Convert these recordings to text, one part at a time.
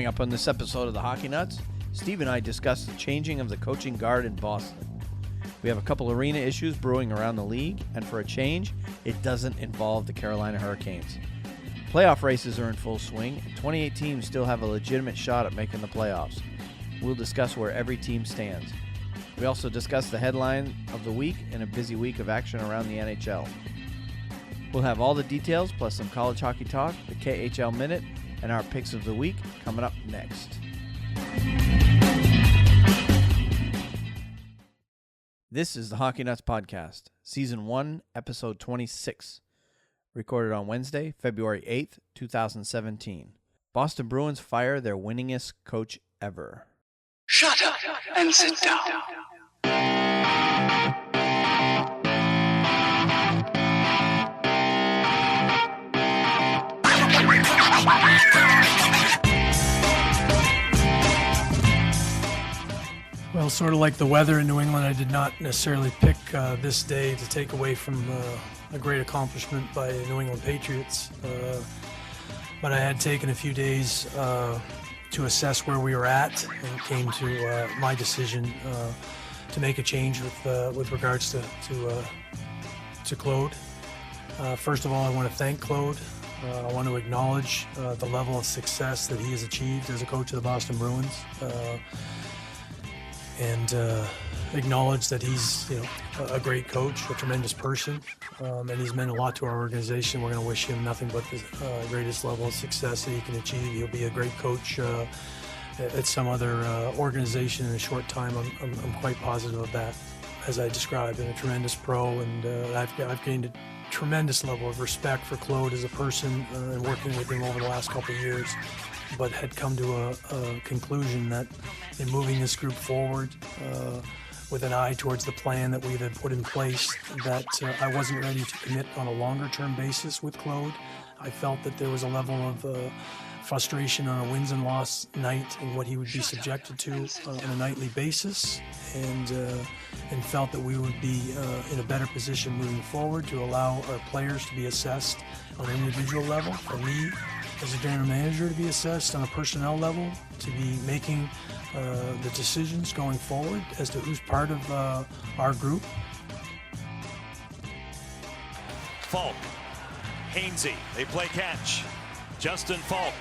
Coming up on this episode of the Hockey Nuts, Steve and I discuss the changing of the coaching guard in Boston. We have a couple arena issues brewing around the league, and for a change, it doesn't involve the Carolina Hurricanes. Playoff races are in full swing, and 28 teams still have a legitimate shot at making the playoffs. We'll discuss where every team stands. We also discuss the headline of the week and a busy week of action around the NHL. We'll have all the details, plus some college hockey talk, the KHL Minute, and our picks of the week coming up next. This is the Hockey Nuts Podcast, Season 1, Episode 26, recorded on Wednesday, February 8th, 2017. Boston Bruins fire their winningest coach ever. Shut up and sit down. Well, sort of like the weather in New England, I did not necessarily pick this day to take away from a great accomplishment by the New England Patriots. But I had taken a few days to assess where we were at, and it came to my decision to make a change with regards to Claude. First of all, I want to thank Claude. I want to acknowledge the level of success that he has achieved as a coach of the Boston Bruins. And acknowledge that he's, a great coach, a tremendous person, and he's meant a lot to our organization. We're going to wish him nothing but the greatest level of success that he can achieve. He'll be a great coach at some other organization in a short time. I'm quite positive of that, as I described, and a tremendous pro, and I've gained a tremendous level of respect for Claude as a person and working with him over the last couple of years, but had come to a conclusion that in moving this group forward with an eye towards the plan that we had put in place, that I wasn't ready to commit on a longer-term basis with Claude. I felt that there was a level of frustration on a wins and loss night and what he would be subjected to on a nightly basis, and felt that we would be in a better position moving forward to allow our players to be assessed on an individual level. For me, as a general manager, to be assessed on a personnel level, to be making the decisions going forward as to who's part of our group. Falk, Hainsey, they play catch. Justin Falk,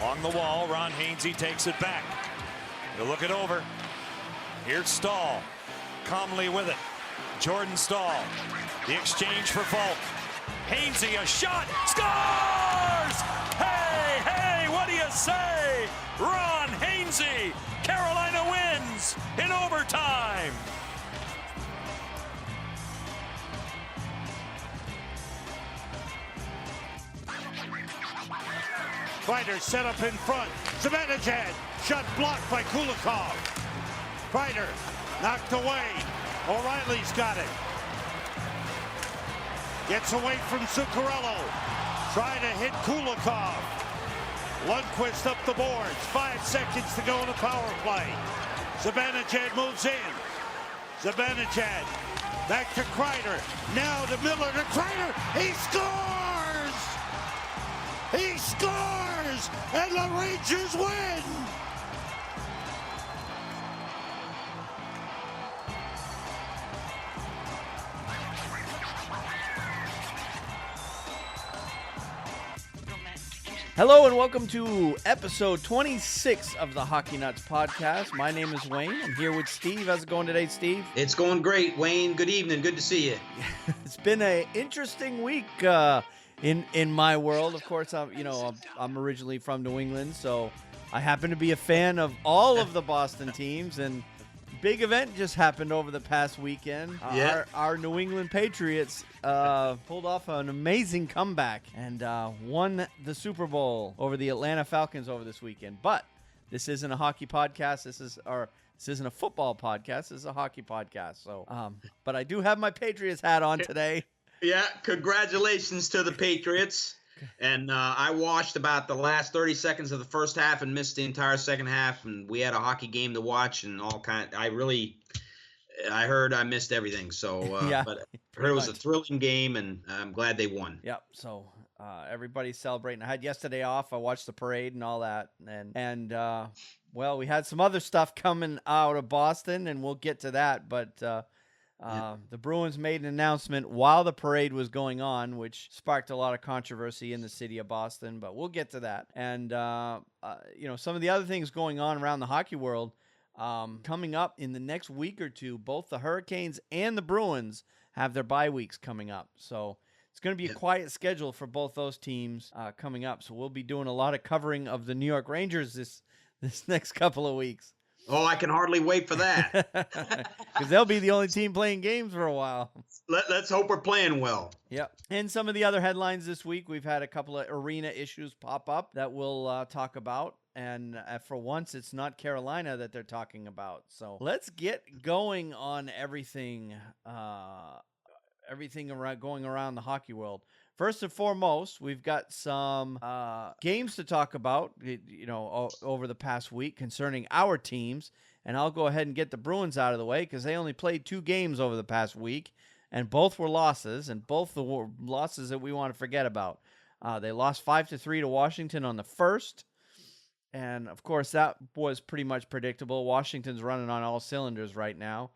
along the wall, Ron Hainsey takes it back. He'll look it over. Here's Stahl, calmly with it. Jordan Stahl, the exchange for Falk. Hainsey, a shot, scores! Hey, what do you say? Ron Hainsey, Carolina wins in overtime. Kreider set up in front. Zibanejad, shot blocked by Kulikov. Kreider knocked away. O'Reilly's got it. Gets away from Zuccarello. Trying to hit Kulikov. Lundqvist up the boards. 5 seconds to go in the power play. Zibanejad moves in. Zibanejad back to Kreider. Now to Miller to Kreider. He scores! He scores! And the Rangers win! Hello and welcome to episode 26 of the Hockey Nuts Podcast. My name is Wayne. I'm here with Steve. How's it going today, Steve? It's going great, Wayne. Good evening. Good to see you. It's been an interesting week in my world. Of course, I'm originally from New England, so I happen to be a fan of all of the Boston teams, and big event just happened over the past weekend. Our New England Patriots pulled off an amazing comeback and won the Super Bowl over the Atlanta Falcons over this weekend. But this isn't a hockey podcast. This isn't a football podcast. This is a hockey podcast. So, but I do have my Patriots hat on today. Yeah, congratulations to the Patriots. And I watched about the last 30 seconds of the first half and missed the entire second half. And we had a hockey game to watch and all kind. I heard I missed everything. So, yeah, but I heard it was a thrilling game, and I'm glad they won. Yep. So Everybody's celebrating. I had yesterday off. I watched the parade and all that. And well, we had some other stuff coming out of Boston, and we'll get to that. But the Bruins made an announcement while the parade was going on, which sparked a lot of controversy in the city of Boston. But we'll get to that. And, some of the other things going on around the hockey world coming up in the next week or two, both the Hurricanes and the Bruins have their bye weeks coming up. So it's going to be a quiet schedule for both those teams coming up. So we'll be doing a lot of covering of the New York Rangers this next couple of weeks. Oh, I can hardly wait for that. Because they'll be the only team playing games for a while. Let's hope we're playing well. Yep. And some of the other headlines this week, we've had a couple of arena issues pop up that we'll talk about. And for once, it's not Carolina that they're talking about. So let's get going on everything going around the hockey world. First and foremost, we've got some games to talk about, over the past week concerning our teams. And I'll go ahead and get the Bruins out of the way because they only played 2 games over the past week, and both were losses, and both the losses that we want to forget about. They lost 5-3 to Washington on the first. And, of course, that was pretty much predictable. Washington's running on all cylinders right now.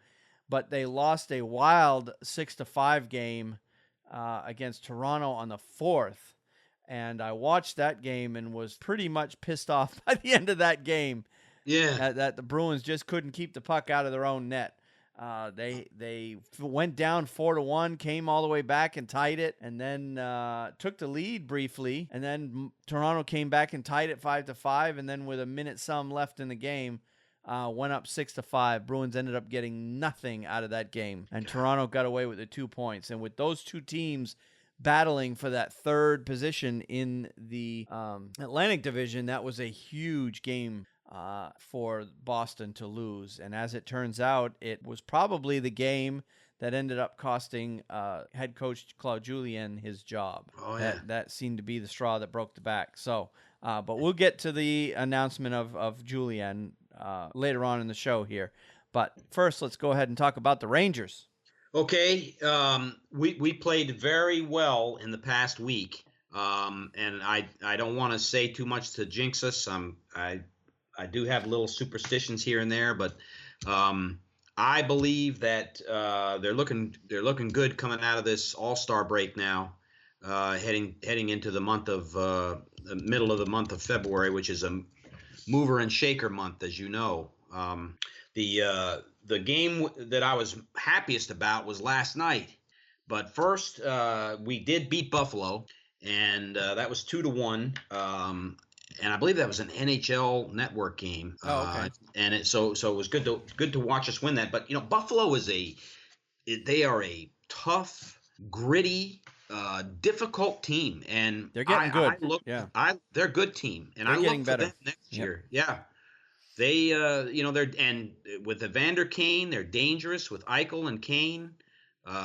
But they lost a wild 6-5 game against Toronto on the 4th. And I watched that game and was pretty much pissed off by the end of that game. Yeah. That the Bruins just couldn't keep the puck out of their own net. They went down 4-1, came all the way back and tied it, and then took the lead briefly, and then Toronto came back and tied it 5-5, and then with a minute some left in the game, went up 6-5. Bruins ended up getting nothing out of that game, and Toronto got away with the 2 points. And with those two teams battling for that third position in the Atlantic Division, that was a huge game for Boston to lose. And as it turns out, it was probably the game that ended up costing head coach Claude Julien his job. Oh, yeah. That seemed to be the straw that broke the back. So, but we'll get to the announcement of Julien later on in the show here. But first, let's go ahead and talk about the Rangers. Okay, we played very well in the past week, and I don't want to say too much to jinx us. I do have little superstitions here and there, but I believe that they're looking good coming out of this All-Star break now, heading into the month of the middle of the month of February, which is a mover and shaker month, as you know. The game that I was happiest about was last night, but first we did beat Buffalo, and that was 2-1. And I believe that was an NHL Network game. Oh, okay. And so it was good to watch us win that. But Buffalo they are a tough, gritty, difficult team, and they're getting good. They're a good team, and they're I look better for them next year. Yeah, they they're, and with Evander Kane, they're dangerous with Eichel and Kane.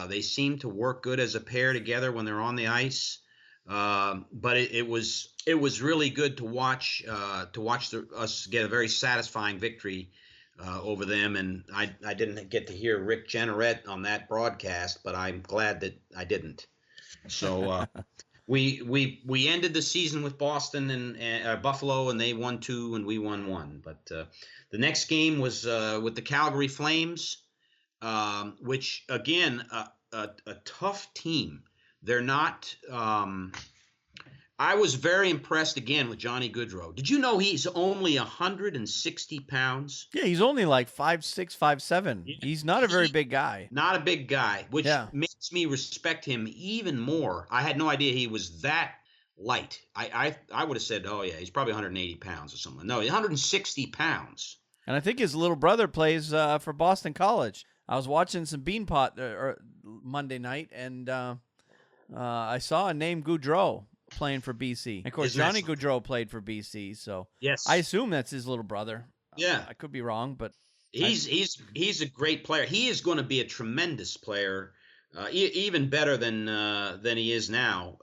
They seem to work good as a pair together when they're on the ice. But it was really good to watch us get a very satisfying victory over them. And I didn't get to hear Rick Jenneret on that broadcast, but I'm glad that I didn't. So we ended the season with Boston and Buffalo, and they won 2 and we won 1. But the next game was with the Calgary Flames, which again a tough team. They're not. I was very impressed again with Johnny Gaudreau. Did you know he's only 160 pounds? Yeah, he's only like 5'6", 5'7". Yeah. He's not a very big guy. Not a big guy, which makes me respect him even more. I had no idea he was that light. I would have said, oh yeah, he's probably 180 pounds or something. No, he's 160 pounds. And I think his little brother plays for Boston College. I was watching some Beanpot Monday night, and I saw a name Gaudreau playing for BC. And of course, Johnny Gaudreau played for BC, so yes, I assume that's his little brother. Yeah, I could be wrong, but he's a great player. He is going to be a tremendous player, even better than he is now.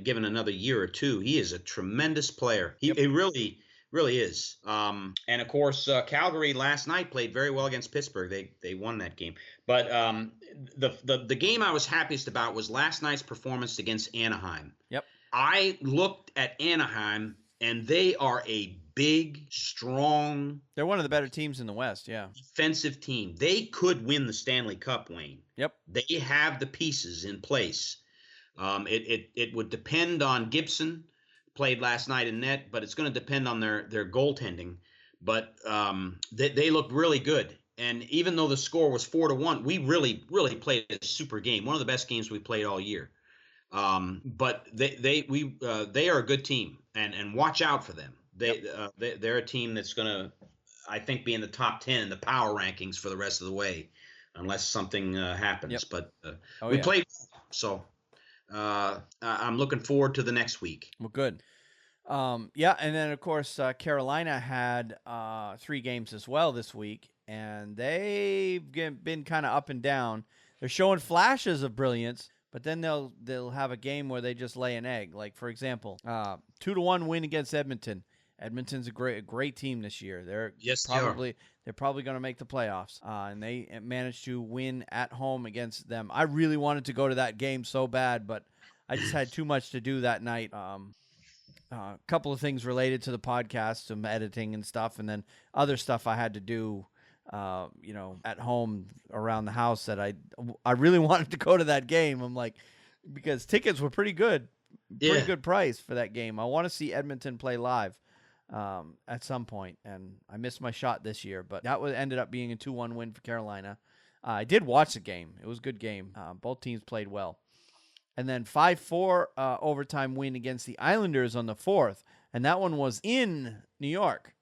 Given another year or two, he is a tremendous player. He really is. And of course, Calgary last night played very well against Pittsburgh. They won that game. But the game I was happiest about was last night's performance against Anaheim. Yep. I looked at Anaheim, and they are a big, strong, They're one of the better teams in the West, yeah. defensive team. They could win the Stanley Cup, Wayne. Yep. They have the pieces in place. It would depend on Gibson, played last night in net, but it's going to depend on their goaltending. But they look really good. And even though the score was 4-1, we really played a super game, one of the best games we played all year. But they are a good team, and watch out for them. They're a team that's going to, I think, be in the top 10 in the power rankings for the rest of the way, unless something happens. Yep. But we played, so I'm looking forward to the next week. Well, good. Yeah, and then, of course, Carolina had 3 games as well this week, and they've been kind of up and down. They're showing flashes of brilliance, but then they'll have a game where they just lay an egg. Like, for example, 2-1 win against Edmonton. Edmonton's a great team this year. They're probably going to make the playoffs, and they managed to win at home against them. I really wanted to go to that game so bad, but I just had too much to do that night. A couple of things related to the podcast, some editing and stuff, and then other stuff I had to do, at home around the house that I really wanted to go to that game. I'm like, because tickets were pretty good price for that game. I want to see Edmonton play live at some point, and I missed my shot this year, but that ended up being a 2-1 win for Carolina. I did watch the game. It was a good game. Both teams played well. And then 5-4 overtime win against the Islanders on the 4th. And that one was in New York.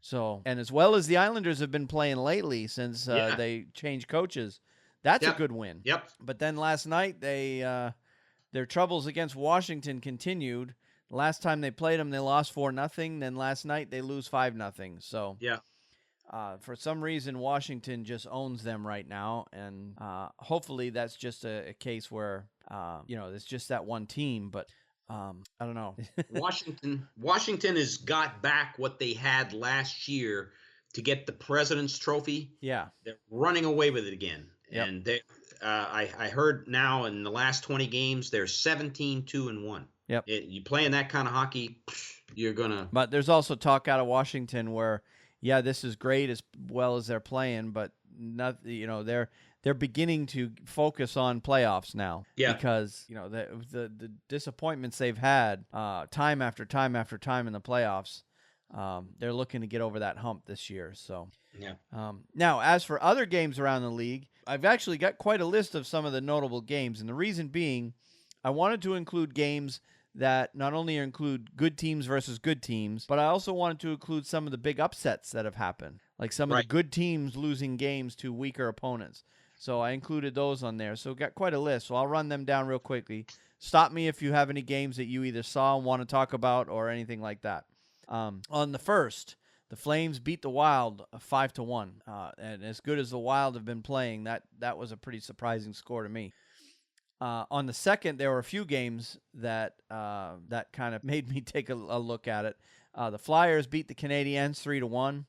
So, and as well as the Islanders have been playing lately since they changed coaches, that's a good win. Yep. But then last night, their troubles against Washington continued. Last time they played them, they lost 4-0. Then last night, they lose 5-0. So, yeah. For some reason, Washington just owns them right now. And hopefully that's just a case where it's just that one team, but I don't know. Washington has got back what they had last year to get the President's Trophy. Yeah. They're running away with it again. Yep. And I heard now in the last 20 games, they're 17-2-1. Yep. You playing that kind of hockey, you're going to. But there's also talk out of Washington where, yeah, this is great as well as they're playing, but they're beginning to focus on playoffs now. Yeah. Because, the disappointments they've had time after time after time in the playoffs, they're looking to get over that hump this year. So, yeah. Now, as for other games around the league, I've actually got quite a list of some of the notable games. And the reason being, I wanted to include games that not only include good teams versus good teams, but I also wanted to include some of the big upsets that have happened, like some of the good teams losing games to weaker opponents. So I included those on there. So got quite a list. So I'll run them down real quickly. Stop me if you have any games that you either saw and want to talk about or anything like that. On the first, the Flames beat the Wild 5-1. And as good as the Wild have been playing, that was a pretty surprising score to me. On the second, there were a few games that kind of made me take a look at it. The Flyers beat the Canadiens 3-1.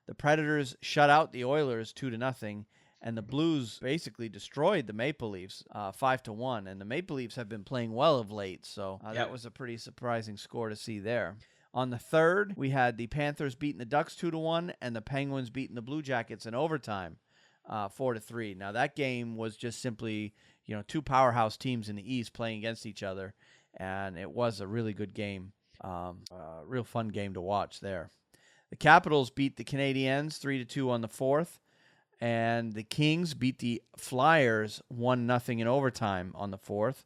The Predators shut out the Oilers 2-0. And the Blues basically destroyed the Maple Leafs 5-1. And the Maple Leafs have been playing well of late, so that was a pretty surprising score to see there. On the third, we had the Panthers beating the Ducks 2-1, and the Penguins beating the Blue Jackets in overtime 4-3. Now that game was just simply, two powerhouse teams in the East playing against each other, and it was a really good game, real fun game to watch there. The Capitals beat the Canadiens 3-2 on the fourth. And the Kings beat the Flyers 1-0 in overtime on the fourth.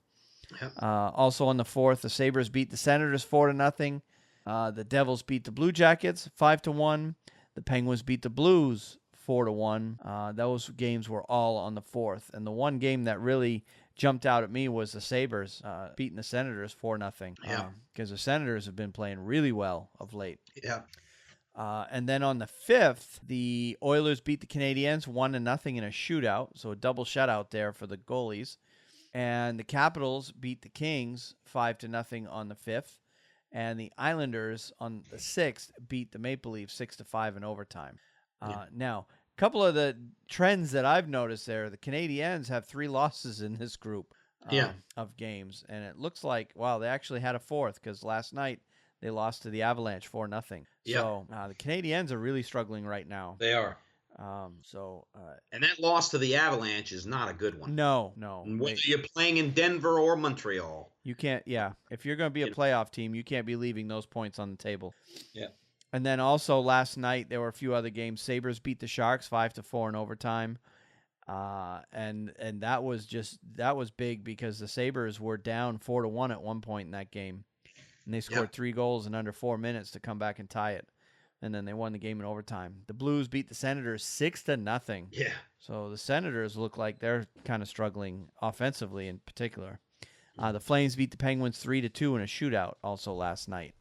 Yep. Also on the fourth, the Sabres beat the Senators 4-0. The Devils beat the Blue Jackets 5-1. The Penguins beat the Blues 4-1. Those games were all on the fourth. And the one game that really jumped out at me was the Sabres beating the Senators 4-0. Because the Senators have been playing really well of late. Yeah. And then on the fifth, the Oilers beat the Canadiens 1-0 in a shootout. So a double shutout there for the goalies. And the Capitals beat the Kings 5-0 on the fifth. And the Islanders on the sixth beat the Maple Leafs 6-5 in overtime. Now, a couple of the trends that I've noticed there, the Canadiens have 3 losses in this group. of games. And it looks like, wow, they actually had a fourth because last night they lost to the Avalanche 4-0. So the Canadiens are really struggling right now. They are. And that loss to the Avalanche is not a good one. No. Whether you're playing in Denver or Montreal. You can't, if you're going to be a playoff team, you can't be leaving those points on the table. Yeah. And then also last night, there were a few other games. Sabres beat the Sharks 5-4 in overtime. And that was big because the Sabres were down 4-1 at one point in that game. And they scored 3 goals in under 4 minutes to come back and tie it. And then they won the game in overtime. The Blues beat the Senators 6-0. Yeah. So the Senators look like they're kind of struggling offensively in particular. The Flames beat the Penguins 3-2 in a shootout also last night.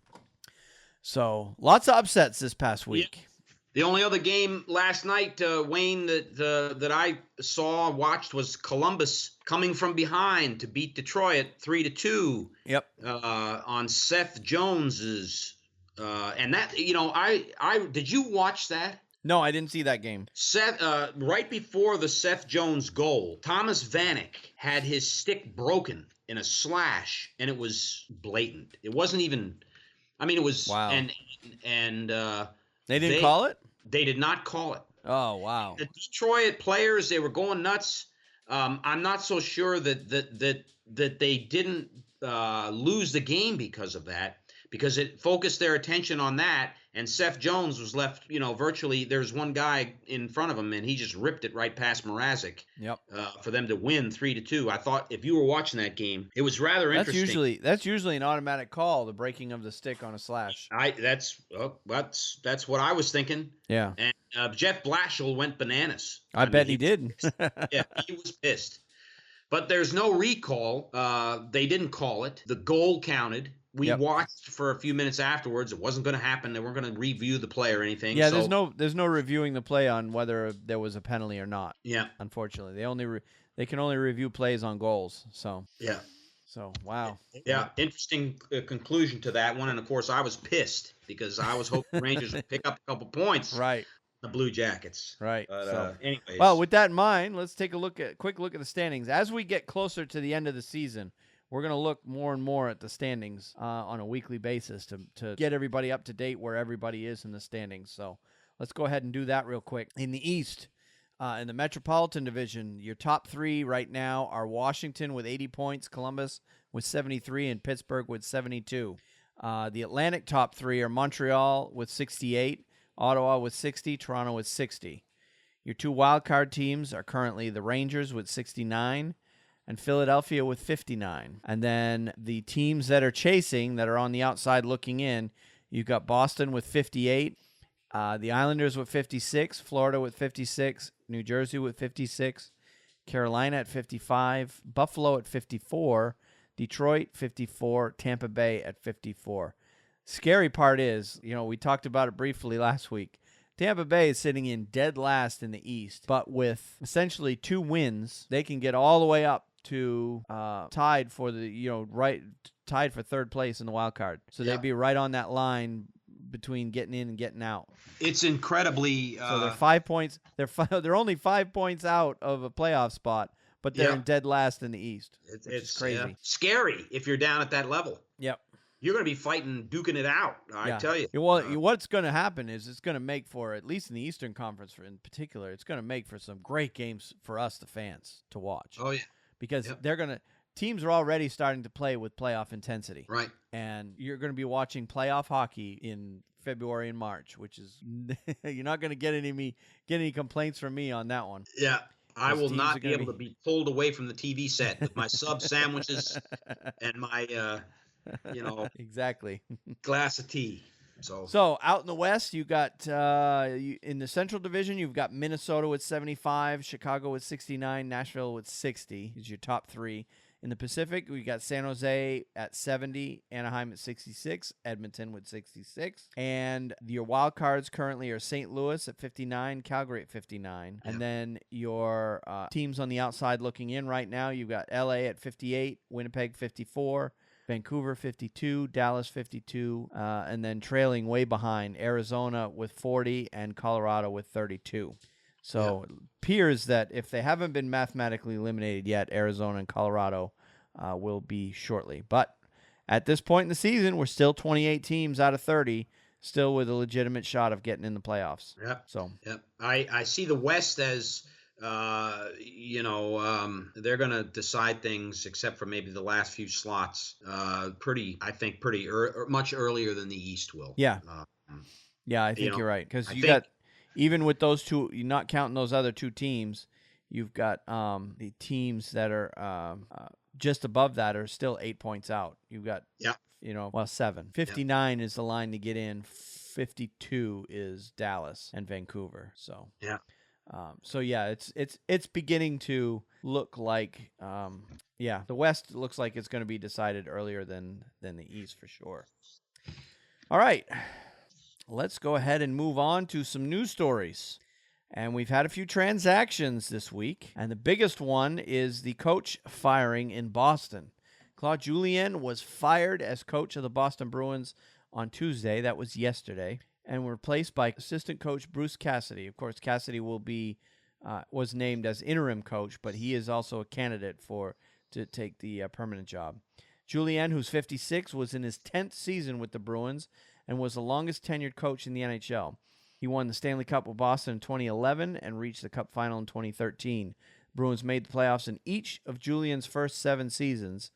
So lots of upsets this past week. Yeah. The only other game last night, Wayne, that I watched was Columbus coming from behind to beat Detroit 3-2. Yep. On Seth Jones's. And that, I did you watch that? No, I didn't see that game. Seth, right before the Seth Jones goal, Thomas Vanek had his stick broken in a slash, and it was blatant. It wasn't even. I mean, it was. Wow. And they didn't call it. They did not call it. Oh wow. The Detroit players, they were going nuts. I'm not so sure that they didn't lose the game because of that. Because it focused their attention on that, and Seth Jones was left, virtually. There's one guy in front of him, and he just ripped it right past Mrazek. Yep. For them to win 3-2. I thought if you were watching that game, it was rather interesting. That's usually an automatic call, the breaking of the stick on a slash. That's what I was thinking. Yeah. And Jeff Blashill went bananas. I bet he did. Yeah, he was pissed. But there's no recall. They didn't call it. The goal counted. We watched for a few minutes afterwards. It wasn't going to happen. They weren't going to review the play or anything. Yeah, there's no reviewing the play on whether there was a penalty or not. Yeah, unfortunately, they can only review plays on goals. So yeah. So wow. Yeah, interesting conclusion to that one. And of course, I was pissed because I was hoping Rangers would pick up a couple points. Right. The Blue Jackets. Right. But, anyways. Well, with that in mind, let's take a quick look at the standings as we get closer to the end of the season. We're going to look more and more at the standings on a weekly basis to get everybody up to date where everybody is in the standings. So let's go ahead and do that real quick. In the East, in the Metropolitan Division, your top 3 right now are Washington with 80 points, Columbus with 73, and Pittsburgh with 72. The Atlantic top 3 are Montreal with 68, Ottawa with 60, Toronto with 60. Your 2 wildcard teams are currently the Rangers with 69, and Philadelphia with 59. And then the teams that are chasing, that are on the outside looking in, you've got Boston with 58, the Islanders with 56, Florida with 56, New Jersey with 56, Carolina at 55, Buffalo at 54, Detroit 54, Tampa Bay at 54. Scary part is, we talked about it briefly last week. Tampa Bay is sitting in dead last in the East, but with essentially 2 wins, they can get all the way up to tied for third place in the wild card. So they'd be right on that line between getting in and getting out. It's incredibly. So they're 5 points. They're only 5 points out of a playoff spot, but they're in dead last in the East. It's crazy. Scary if you're down at that level. Yep. You're going to be duking it out, I tell you. Well, what's going to happen is it's going to make for, at least in the Eastern Conference in particular, it's going to make for some great games for us, the fans, to watch. Oh, yeah. Because teams are already starting to play with playoff intensity. Right. And you're going to be watching playoff hockey in February and March, which is, you're not going to get any complaints from me on that one. Yeah. I will not be able to be pulled away from the TV set with my sub sandwiches and my, exactly, glass of tea. So out in the West, you got in the Central Division, you've got Minnesota with 75, Chicago with 69, Nashville with 60 is your top 3. In the Pacific, we got San Jose at 70, Anaheim at 66, Edmonton with 66. And your wild cards currently are St. Louis at 59, Calgary at 59. Yeah. And then your teams on the outside looking in right now, you've got LA at 58, Winnipeg 54, Vancouver 52, Dallas 52, and then trailing way behind Arizona with 40 and Colorado with 32. So it appears that if they haven't been mathematically eliminated yet, Arizona and Colorado will be shortly. But at this point in the season, we're still 28 teams out of 30, still with a legitimate shot of getting in the playoffs. Yep. So, yep. I see the West as, they're going to decide things, except for maybe the last few slots, much earlier than the East will. yeah. Yeah, I think you're right. Because even with those two, you're not counting those other two teams, you've got the teams that are just above that are still 8 points out. You've got, 7. 59 is the line to get in. 52 is Dallas and Vancouver. So, it's beginning to look like, the West looks like it's going to be decided earlier than the East for sure. All right. Let's go ahead and move on to some news stories. And we've had a few transactions this week. And the biggest one is the coach firing in Boston. Claude Julien was fired as coach of the Boston Bruins on Tuesday. That was yesterday. And replaced by assistant coach Bruce Cassidy. Of course, Cassidy was named as interim coach, but he is also a candidate to take the permanent job. Julien, who's 56, was in his 10th season with the Bruins and was the longest tenured coach in the NHL. He won the Stanley Cup with Boston in 2011 and reached the Cup final in 2013. Bruins made the playoffs in each of Julien's first 7 seasons,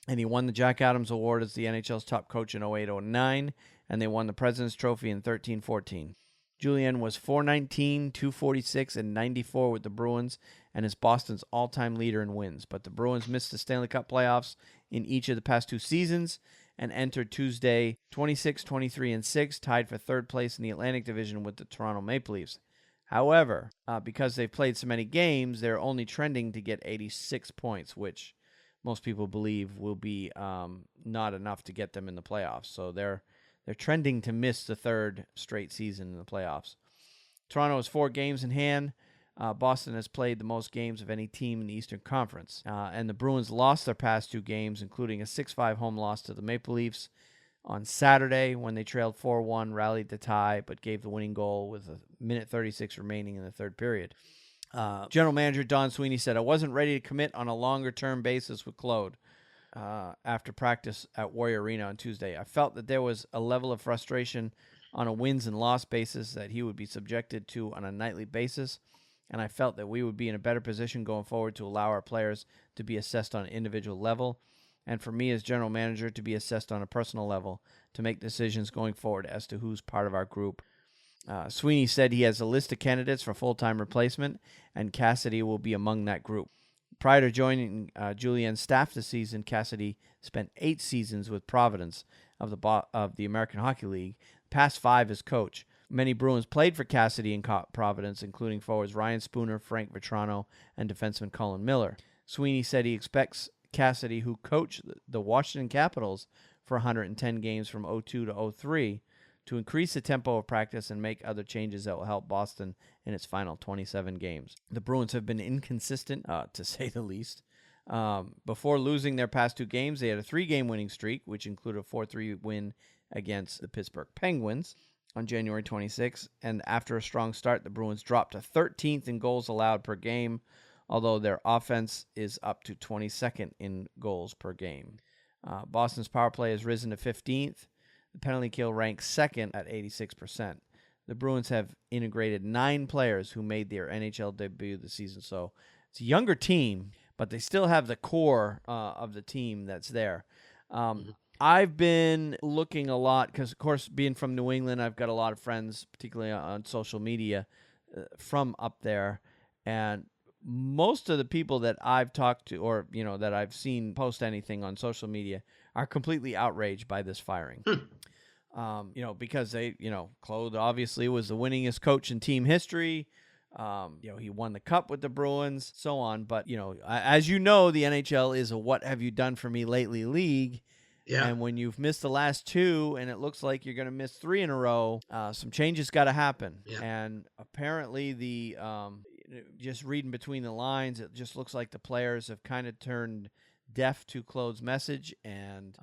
and he won the Jack Adams Award as the NHL's top coach in 08-09, and they won the President's Trophy in 13-14. Julien was .419, .246, and .94 with the Bruins, and is Boston's all-time leader in wins. But the Bruins missed the Stanley Cup playoffs in each of the past 2 seasons, and entered Tuesday 26, 23, and 6, tied for third place in the Atlantic Division with the Toronto Maple Leafs. However, because they've played so many games, they're only trending to get 86 points, which most people believe will be not enough to get them in the playoffs. So they're trending to miss the third straight season in the playoffs. Toronto has 4 games in hand. Boston has played the most games of any team in the Eastern Conference. And the Bruins lost their past 2 games, including a 6-5 home loss to the Maple Leafs on Saturday when they trailed 4-1, rallied to tie, but gave the winning goal with a minute 36 remaining in the third period. General Manager Don Sweeney said, "I wasn't ready to commit on a longer-term basis with Claude after practice at Warrior Arena on Tuesday. I felt that there was a level of frustration on a wins and loss basis that he would be subjected to on a nightly basis. And I felt that we would be in a better position going forward to allow our players to be assessed on an individual level, and for me as general manager to be assessed on a personal level to make decisions going forward as to who's part of our group." Sweeney said he has a list of candidates for full-time replacement, and Cassidy will be among that group. Prior to joining Julien's staff this season, Cassidy spent 8 seasons with Providence of the American Hockey League, past 5 as coach. Many Bruins played for Cassidy in Providence, including forwards Ryan Spooner, Frank Vetrano, and defenseman Colin Miller. Sweeney said he expects Cassidy, who coached the Washington Capitals for 110 games from 02 to 03, to increase the tempo of practice and make other changes that will help Boston in its final 27 games. The Bruins have been inconsistent, to say the least. Before losing their past 2 games, they had a 3-game winning streak, which included a 4-3 win against the Pittsburgh Penguins on January 26th, and after a strong start, the Bruins dropped to 13th in goals allowed per game, although their offense is up to 22nd in goals per game. Boston's power play has risen to 15th. The penalty kill ranks 2nd at 86%. The Bruins have integrated 9 players who made their NHL debut this season, so it's a younger team, but they still have the core of the team that's there. I've been looking a lot because, of course, being from New England, I've got a lot of friends, particularly on social media, from up there. And most of the people that I've talked to or, that I've seen post anything on social media are completely outraged by this firing. Because Claude obviously was the winningest coach in team history. He won the cup with the Bruins, so on. But, as you know, the NHL is a what have you done for me lately league. Yeah. And when you've missed the last 2 and it looks like you're going to miss 3 in a row, some changes got to happen. Yeah. And apparently just reading between the lines, it just looks like the players have kind of turned deaf to Claude's message, and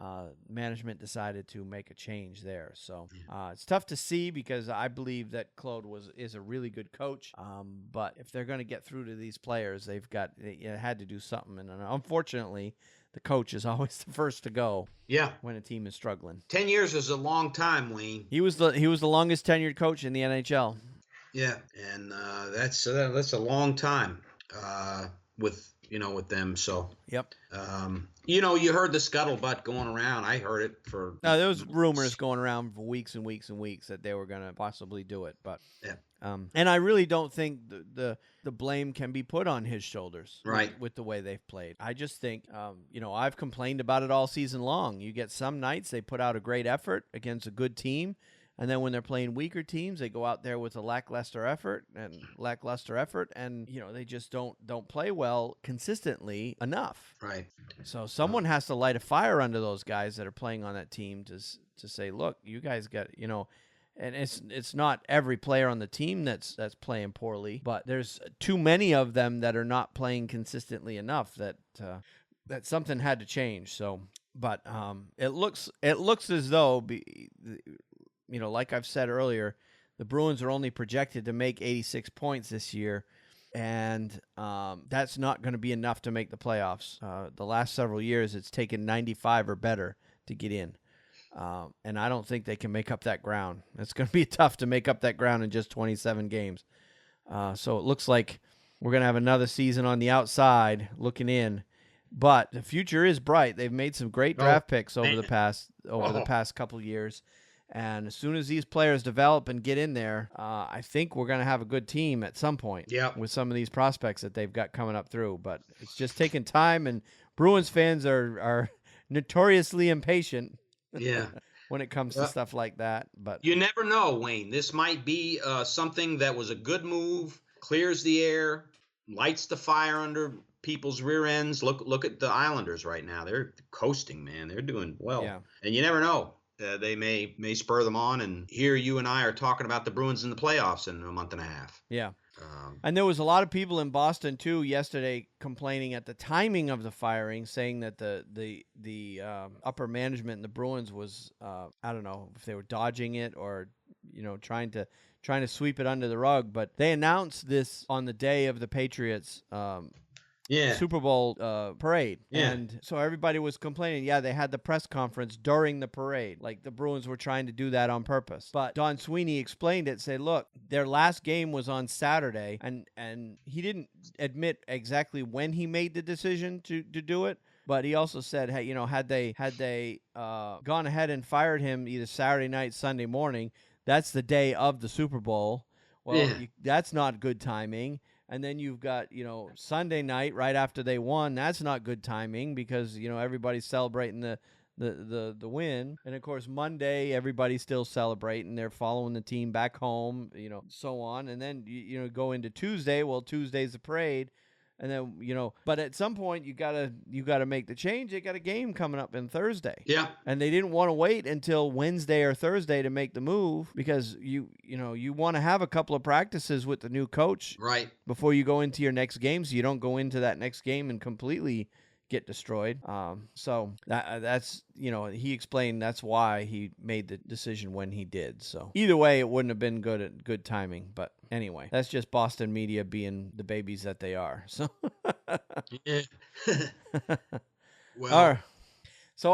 management decided to make a change there. So it's tough to see because I believe that Claude is a really good coach. But if they're going to get through to these players, they had to do something. And unfortunately, the coach is always the first to go Yeah. when a team is struggling. 10 years is a long time, Wayne. He was the longest tenured coach in the NHL. Yeah, and that's a long time with them. So Yep. you heard the scuttlebutt going around. I heard it for. No, there was rumors going around for weeks and weeks and weeks that they were going to possibly do it, but Yeah. And I really don't think the blame can be put on his shoulders, Right. with the way they've played. I just think, I've complained about it all season long. You get some nights they put out a great effort against a good team, and then when they're playing weaker teams, they go out there with a lackluster effort, and they just don't play well consistently enough. Right. So someone has to light a fire under those guys that are playing on that team to say, look, you guys got, and it's not every player on the team that's playing poorly, but there's too many of them that are not playing consistently enough that something had to change. So, but it looks as though, like I've said earlier, the Bruins are only projected to make 86 points this year, and that's not going to be enough to make the playoffs. The last several years, it's taken 95 or better to get in. And I don't think they can make up that ground. It's going to be tough to make up that ground in just 27 games. So it looks like we're going to have another season on the outside looking in. But the future is bright. They've made some great draft picks over the past couple of years. And as soon as these players develop and get in there, I think we're going to have a good team at some point with some of these prospects that they've got coming up through. But it's just taking time, and Bruins fans are notoriously impatient. Yeah. When it comes to stuff like that. But you never know, Wayne. This might be something that was a good move, clears the air, lights the fire under people's rear ends. Look at the Islanders right now. They're coasting, man. They're doing well. Yeah. And you never know. They may spur them on, and here you and I are talking about the Bruins in the playoffs in a month and a half. Yeah. And there was a lot of people in Boston too yesterday complaining at the timing of the firing, saying that the upper management in the Bruins was I don't know if they were dodging it or trying to sweep it under the rug. But they announced this on the day of the Patriots Super Bowl parade. Yeah. And so everybody was complaining, they had the press conference during the parade. Like the Bruins were trying to do that on purpose. But Don Sweeney explained it, said, look, their last game was on Saturday, and he didn't admit exactly when he made the decision to do it. But he also said, hey, had they gone ahead and fired him either Saturday night, Sunday morning, that's the day of the Super Bowl. Well, that's not good timing. And then you've got, Sunday night right after they won. That's not good timing because, everybody's celebrating the win. And, of course, Monday, everybody's still celebrating. They're following the team back home, so on. And then, go into Tuesday. Well, Tuesday's the parade. And then, but at some point you gotta make the change. They got a game coming up in Thursday. Yeah. And they didn't want to wait until Wednesday or Thursday to make the move because you want to have a couple of practices with the new coach before you go into your next game, so you don't go into that next game and completely get destroyed. So that's he explained that's why he made the decision when he did. So either way, it wouldn't have been good timing. But anyway, that's just Boston media being the babies that they are. So well, so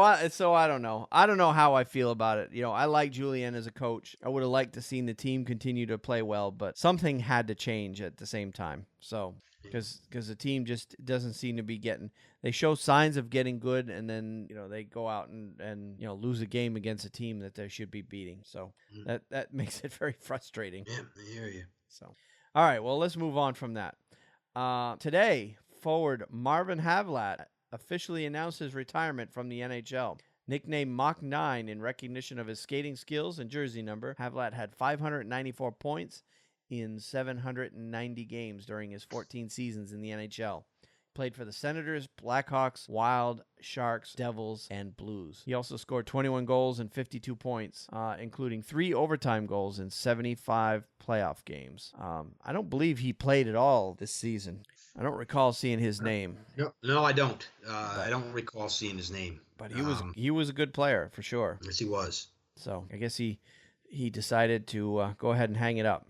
I don't know. I don't know how I feel about it. I like Julien as a coach. I would have liked to seen the team continue to play well, but something had to change at the same time. So because the team just doesn't seem to be getting. They show signs of getting good, and then they go out and lose a game against a team that they should be beating. So that makes it very frustrating. Yeah, I hear you. So, all right, well, let's move on from that. Today, forward Marvin Havlat officially announced his retirement from the NHL. Nicknamed Mach 9 in recognition of his skating skills and jersey number, Havlat had 594 points in 790 games during his 14 seasons in the NHL. Played for the Senators, Blackhawks, Wild, Sharks, Devils, and Blues. He also scored 21 goals and 52 points, including 3 overtime goals in 75 playoff games. I don't believe he played at all this season. I don't recall seeing his name. No, I don't. I don't recall seeing his name. But he was a good player for sure. Yes, he was. So I guess he decided to go ahead and hang it up.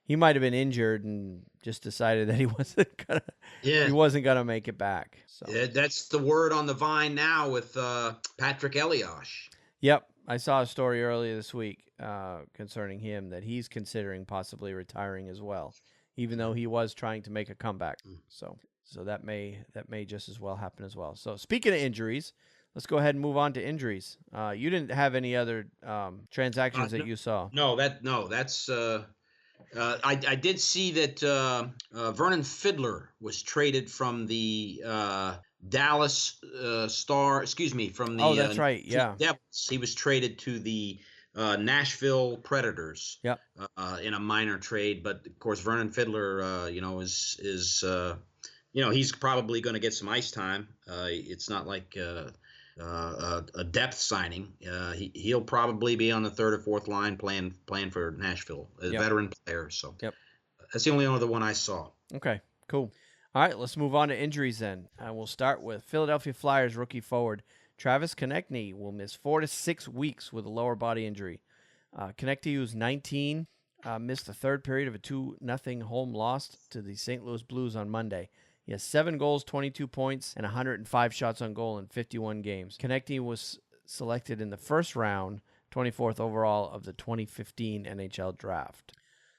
he might have been injured and just decided that he wasn't gonna make it back. So that's the word on the vine now with Patrick Elias. Yep, I saw a story earlier this week concerning him that he's considering possibly retiring as well, even though he was trying to make a comeback. So that may just as well happen as well. So speaking of injuries, let's go ahead and move on to injuries. You didn't have any other transactions that you saw? That's. I did see that Vernon Fiddler was traded from the Dallas Star. Excuse me, from the. Oh, that's right. Yeah. Devils. He was traded to the Nashville Predators. Yep. In a minor trade, but of course Vernon Fiddler, is he's probably going to get some ice time. It's not like a depth signing. He'll probably be on the third or fourth line playing for Nashville, a veteran player. So that's the only other one I saw. Okay, cool. All right, let's move on to injuries then. We'll start with Philadelphia Flyers rookie forward Travis Konechny will miss 4 to 6 weeks with a lower body injury. Konechny, who's 19, missed the third period of a 2-0 home loss to the St. Louis Blues on Monday. He has 7 goals, 22 points, and 105 shots on goal in 51 games. Konechny was selected in the first round, 24th overall of the 2015 NHL draft.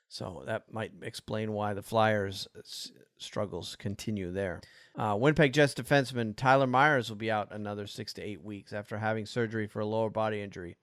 So that might explain why the Flyers' struggles continue there. Winnipeg Jets defenseman Tyler Myers will be out another 6 to 8 weeks after having surgery for a lower body injury.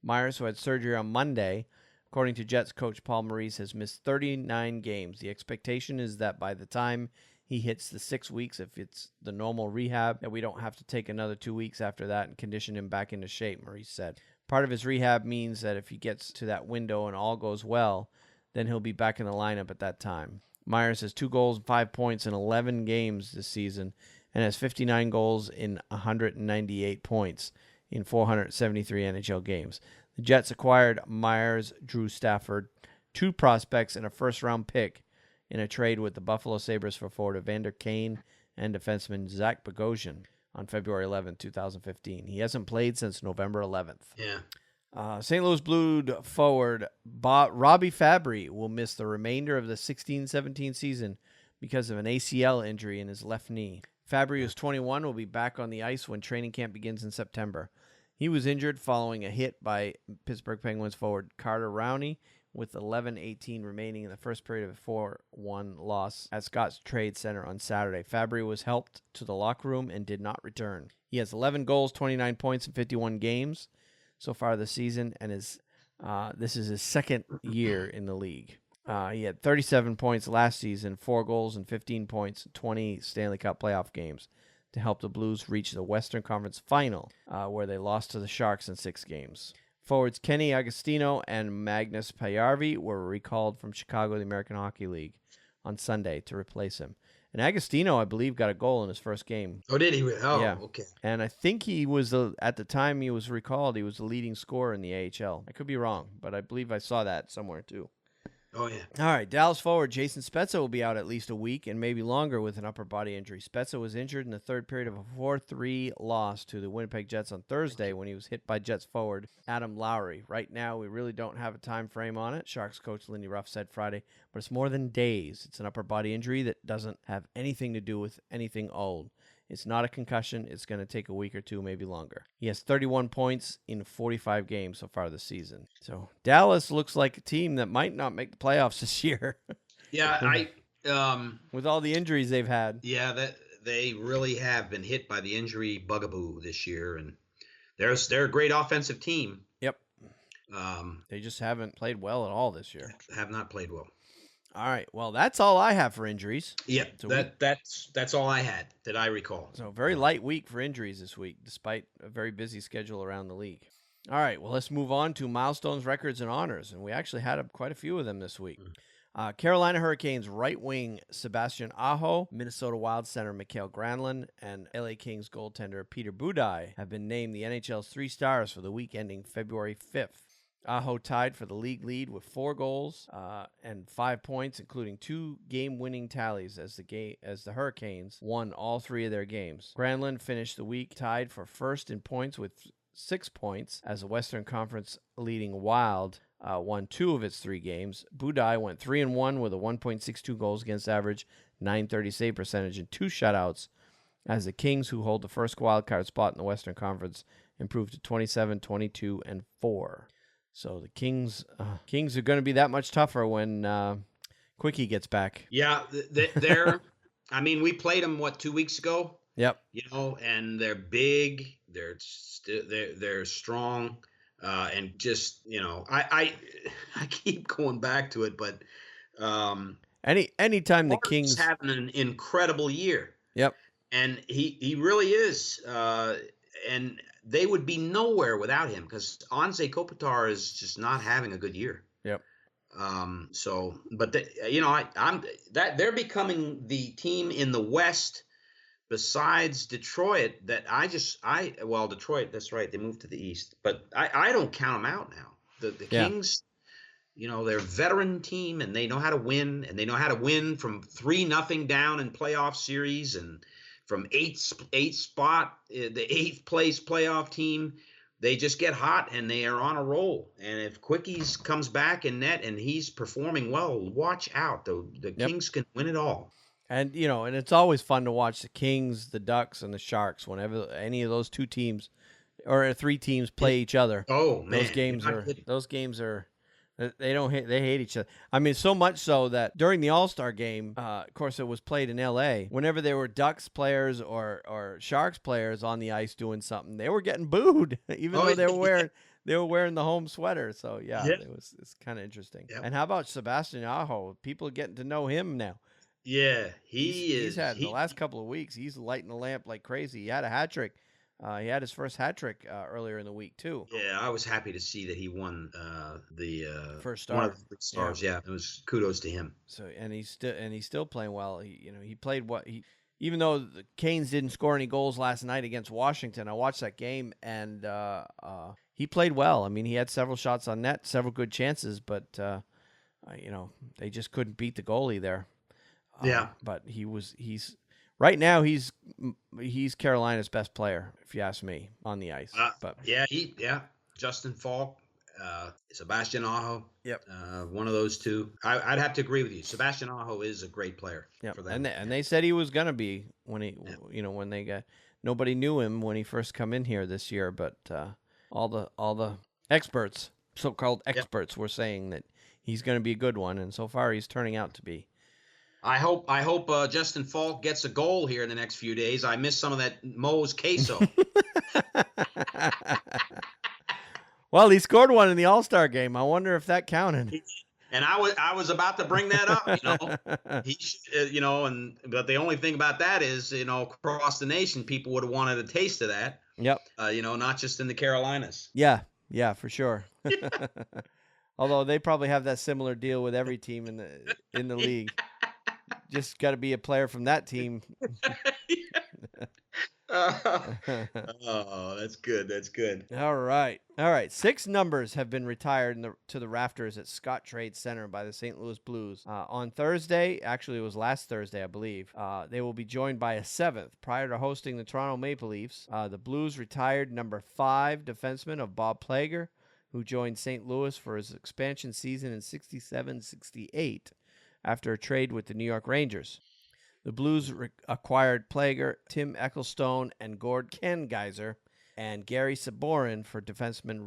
Myers, who had surgery on Monday, according to Jets coach Paul Maurice, has missed 39 games. The expectation is that by the time he hits the 6 weeks, if it's the normal rehab, that we don't have to take another 2 weeks after that and condition him back into shape, Maurice said. Part of his rehab means that if he gets to that window and all goes well, then he'll be back in the lineup at that time. Myers has 2 goals and 5 points in 11 games this season and has 59 goals in 198 points in 473 NHL games. The Jets acquired Myers, Drew Stafford, 2 prospects, and a first-round pick in a trade with the Buffalo Sabres for forward Evander Kane and defenseman Zach Bogosian on February 11, 2015. He hasn't played since November 11th. Yeah. St. Louis Blues forward Robbie Fabry will miss the remainder of the 16-17 season because of an ACL injury in his left knee. Fabry, who's 21, will be back on the ice when training camp begins in September. He was injured following a hit by Pittsburgh Penguins forward Carter Rowney with 11:18 remaining in the first period of a 4-1 loss at Scott's Trade Center on Saturday. Fabry was helped to the locker room and did not return. He has 11 goals, 29 points in 51 games so far this season, and this is his second year in the league. He had 37 points last season, 4 goals and 15 points, 20 Stanley Cup playoff games to help the Blues reach the Western Conference Final, where they lost to the Sharks in 6 games. Forwards Kenny Agostino and Magnus Pajärvi were recalled from Chicago, the American Hockey League, on Sunday to replace him. And Agostino, I believe, got a goal in his first game. Oh, did he? Oh, yeah. Okay. And I think he was, at the time he was recalled, he was the leading scorer in the AHL. I could be wrong, but I believe I saw that somewhere too. Oh, yeah. All right, Dallas forward Jason Spezza will be out at least a week and maybe longer with an upper body injury. Spezza was injured in the third period of a 4-3 loss to the Winnipeg Jets on Thursday when he was hit by Jets forward Adam Lowry. Right now, we really don't have a time frame on it, Sharks coach Lindy Ruff said Friday, but it's more than days. It's an upper body injury that doesn't have anything to do with anything old. It's not a concussion. It's going to take a week or two, maybe longer. He has 31 points in 45 games so far this season. So Dallas looks like a team that might not make the playoffs this year. Yeah, with all the injuries they've had. Yeah, that they really have been hit by the injury bugaboo this year, and they're a great offensive team. Yep. They just haven't played well at all this year. Have not played well. All right. Well, that's all I have for injuries. Yeah, that's all I had that I recall. So very light week for injuries this week, despite a very busy schedule around the league. All right. Well, let's move on to milestones, records, and honors, and we actually had quite a few of them this week. Carolina Hurricanes right wing Sebastian Aho, Minnesota Wild center Mikael Granlund, and LA Kings goaltender Peter Budaj have been named the NHL's 3 stars for the week ending February 5th. Aho tied for the league lead with 4 goals and 5 points, including 2 game-winning tallies as the Hurricanes won all 3 of their games. Granlund finished the week tied for first in points with 6 points as the Western Conference leading Wild won 2 of its 3 games. Budai went 3-1 with a 1.62 goals against average, .930 save percentage, and 2 shutouts, as the Kings, who hold the first wildcard spot in the Western Conference, improved to 27, 22, and 4. So the Kings are going to be that much tougher when Quickie gets back. Yeah, they're. I mean, we played them 2 weeks ago. Yep. And they're big. They're strong, and just I keep going back to it, but anytime the Kings having an incredible year. Yep. And he really is, and they would be nowhere without him because Anze Kopitar is just not having a good year. Yep. But they're becoming the team in the West besides Detroit that Detroit, that's right, they moved to the East, but I don't count them out now. The Kings, they're a veteran team and they know how to win, and they know how to win from 3-0 down in playoff series and from eighth spot, the 8th place playoff team. They just get hot and they are on a roll. And if Quickies comes back in net and he's performing well, watch out. The Kings can win it all. And, and it's always fun to watch the Kings, the Ducks, and the Sharks whenever any of those 2 teams or 3 teams play each other. Oh, man. Those games are they hate each other. I mean, so much so that during the All-Star game, of course, it was played in L.A., whenever there were Ducks players or Sharks players on the ice doing something, they were getting booed, even though they were wearing the home sweater. So, it's kind of interesting. Yep. And how about Sebastian Aho? People are getting to know him now. Yeah, he's had the last couple of weeks, he's lighting the lamp like crazy. He had a hat trick. He had his first hat trick earlier in the week too. Yeah, I was happy to see that he won the first star. One of the stars. Yeah, it was kudos to him. So he's still playing well. He played even though the Canes didn't score any goals last night against Washington. I watched that game and he played well. I mean, he had several shots on net, several good chances, but they just couldn't beat the goalie there. But he's right now he's Carolina's best player, if you ask me, on the ice. Justin Falk, Sebastian Aho. Yep. One of those 2. I'd have to agree with you. Sebastian Aho is a great player. Yep. For them. And they said he was gonna be when when they got, nobody knew him when he first come in here this year, but all the experts, so-called experts, were saying that he's going to be a good one, and so far he's turning out to be. I hope Justin Falk gets a goal here in the next few days. I missed some of that Moe's queso. Well, he scored one in the All-Star game. I wonder if that counted. And I was about to bring that up. He should, but the only thing about that is, across the nation, people would have wanted a taste of that. Yep. Not just in the Carolinas. Yeah, for sure. Although they probably have that similar deal with every team in the league. Just got to be a player from that team. Oh, that's good. That's good. All right. 6 numbers have been retired to the rafters at Scott Trade Center by the St. Louis Blues. On Thursday, actually it was last Thursday, I believe, they will be joined by a 7th. Prior to hosting the Toronto Maple Leafs, the Blues retired number 5 defenseman of Bob Plager, who joined St. Louis for his expansion season in 67-68 after a trade with the New York Rangers. The Blues acquired Plager, Tim Ecclestone, and Gord Kengeiser, and Gary Saborin for defenseman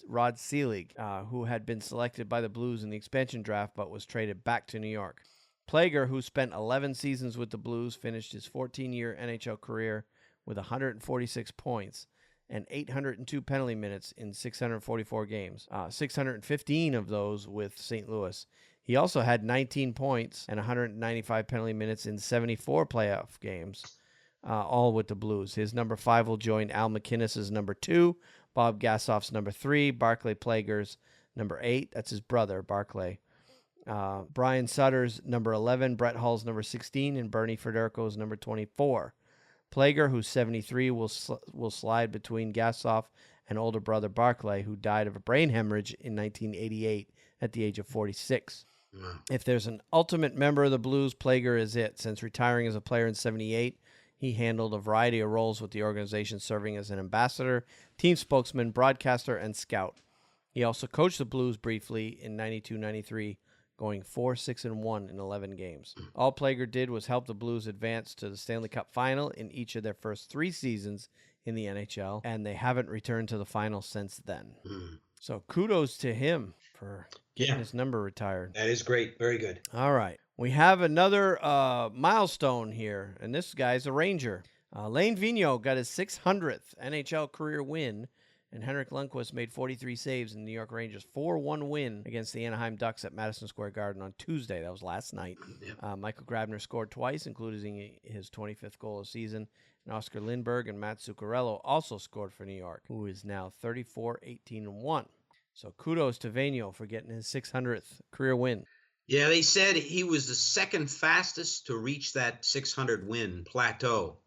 Rod Selig, who had been selected by the Blues in the expansion draft but was traded back to New York. Plager, who spent 11 seasons with the Blues, finished his 14-year NHL career with 146 points and 802 penalty minutes in 644 games, 615 of those with St. Louis. He also had 19 points and 195 penalty minutes in 74 playoff games, all with the Blues. His number 5 will join Al McInnes's number 2, Bob Gassoff's number 3, Barclay Plager's number 8. That's his brother, Barclay. Brian Sutter's number 11, Brett Hull's number 16, and Bernie Federico's number 24. Plager, who's 73, will slide between Gassoff and older brother Barclay, who died of a brain hemorrhage in 1988 at the age of 46. If there's an ultimate member of the Blues, Plager is it. Since retiring as a player in 78, he handled a variety of roles with the organization, serving as an ambassador, team spokesman, broadcaster, and scout. He also coached the Blues briefly in 92-93, going 4-6-1 in 11 games. All Plager did was help the Blues advance to the Stanley Cup final in each of their first 3 seasons in the NHL, and they haven't returned to the final since then. So kudos to him for getting his number retired. That is great. Very good. All right. We have another milestone here, and this guy's a Ranger. Lane Vigneault got his 600th NHL career win, and Henrik Lundqvist made 43 saves in the New York Rangers' 4-1 win against the Anaheim Ducks at Madison Square Garden on Tuesday. That was last night. Michael Grabner scored twice, including his 25th goal of the season. And Oscar Lindberg and Matt Zuccarello also scored for New York, who is now 34-18-1. So kudos to Vigneault for getting his 600th career win. Yeah, they said he was the second fastest to reach that 600 win plateau.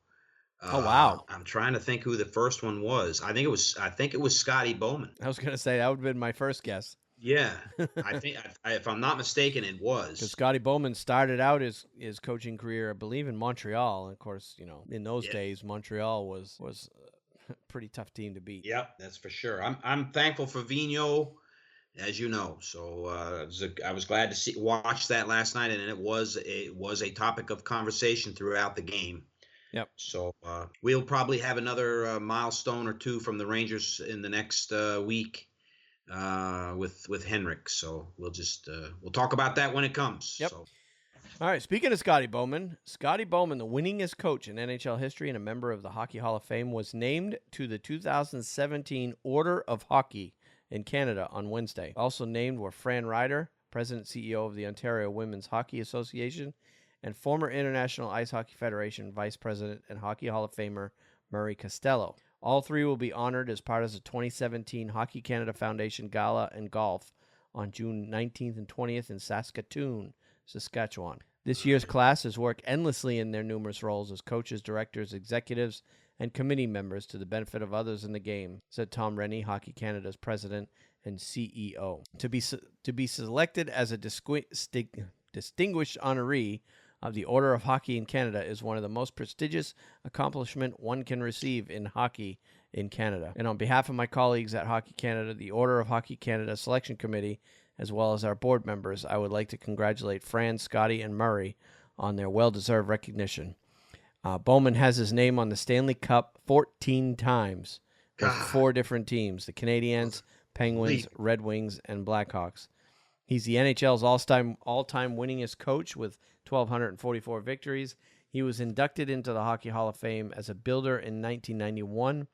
Oh wow! I'm trying to think who the first one was. I think it was Scotty Bowman. I was going to say that would have been my first guess. Yeah, I think if I'm not mistaken, it was. Because Scotty Bowman started out his coaching career, I believe, in Montreal. And of course, in those days, Montreal was a pretty tough team to beat. Yep, that's for sure. I'm thankful for Vigneault, as you know. So I was glad to watch that last night, and it was a topic of conversation throughout the game. Yep. So we'll probably have another milestone or two from the Rangers in the next week with Henrik. So we'll talk about that when it comes. Yep. So. All right. Speaking of Scotty Bowman, the winningest coach in NHL history and a member of the Hockey Hall of Fame, was named to the 2017 Order of Hockey in Canada on Wednesday. Also named were Fran Ryder, President and CEO of the Ontario Women's Hockey Association, and former International Ice Hockey Federation Vice President and Hockey Hall of Famer Murray Costello. All 3 will be honored as part of the 2017 Hockey Canada Foundation Gala and Golf on June 19th and 20th in Saskatoon, Saskatchewan. This year's class has worked endlessly in their numerous roles as coaches, directors, executives, and committee members to the benefit of others in the game, said Tom Rennie, Hockey Canada's president and CEO. To be selected as a distinguished honoree of the Order of Hockey in Canada is one of the most prestigious accomplishments one can receive in hockey in Canada. And on behalf of my colleagues at Hockey Canada, the Order of Hockey Canada Selection Committee, as well as our board members, I would like to congratulate Fran, Scotty, and Murray on their well-deserved recognition. Bowman has his name on the Stanley Cup 14 times with 4 different teams, the Canadiens, Penguins, Red Wings, and Blackhawks. He's the NHL's all-time winningest coach with 1,244 victories. He was inducted into the Hockey Hall of Fame as a builder in 1991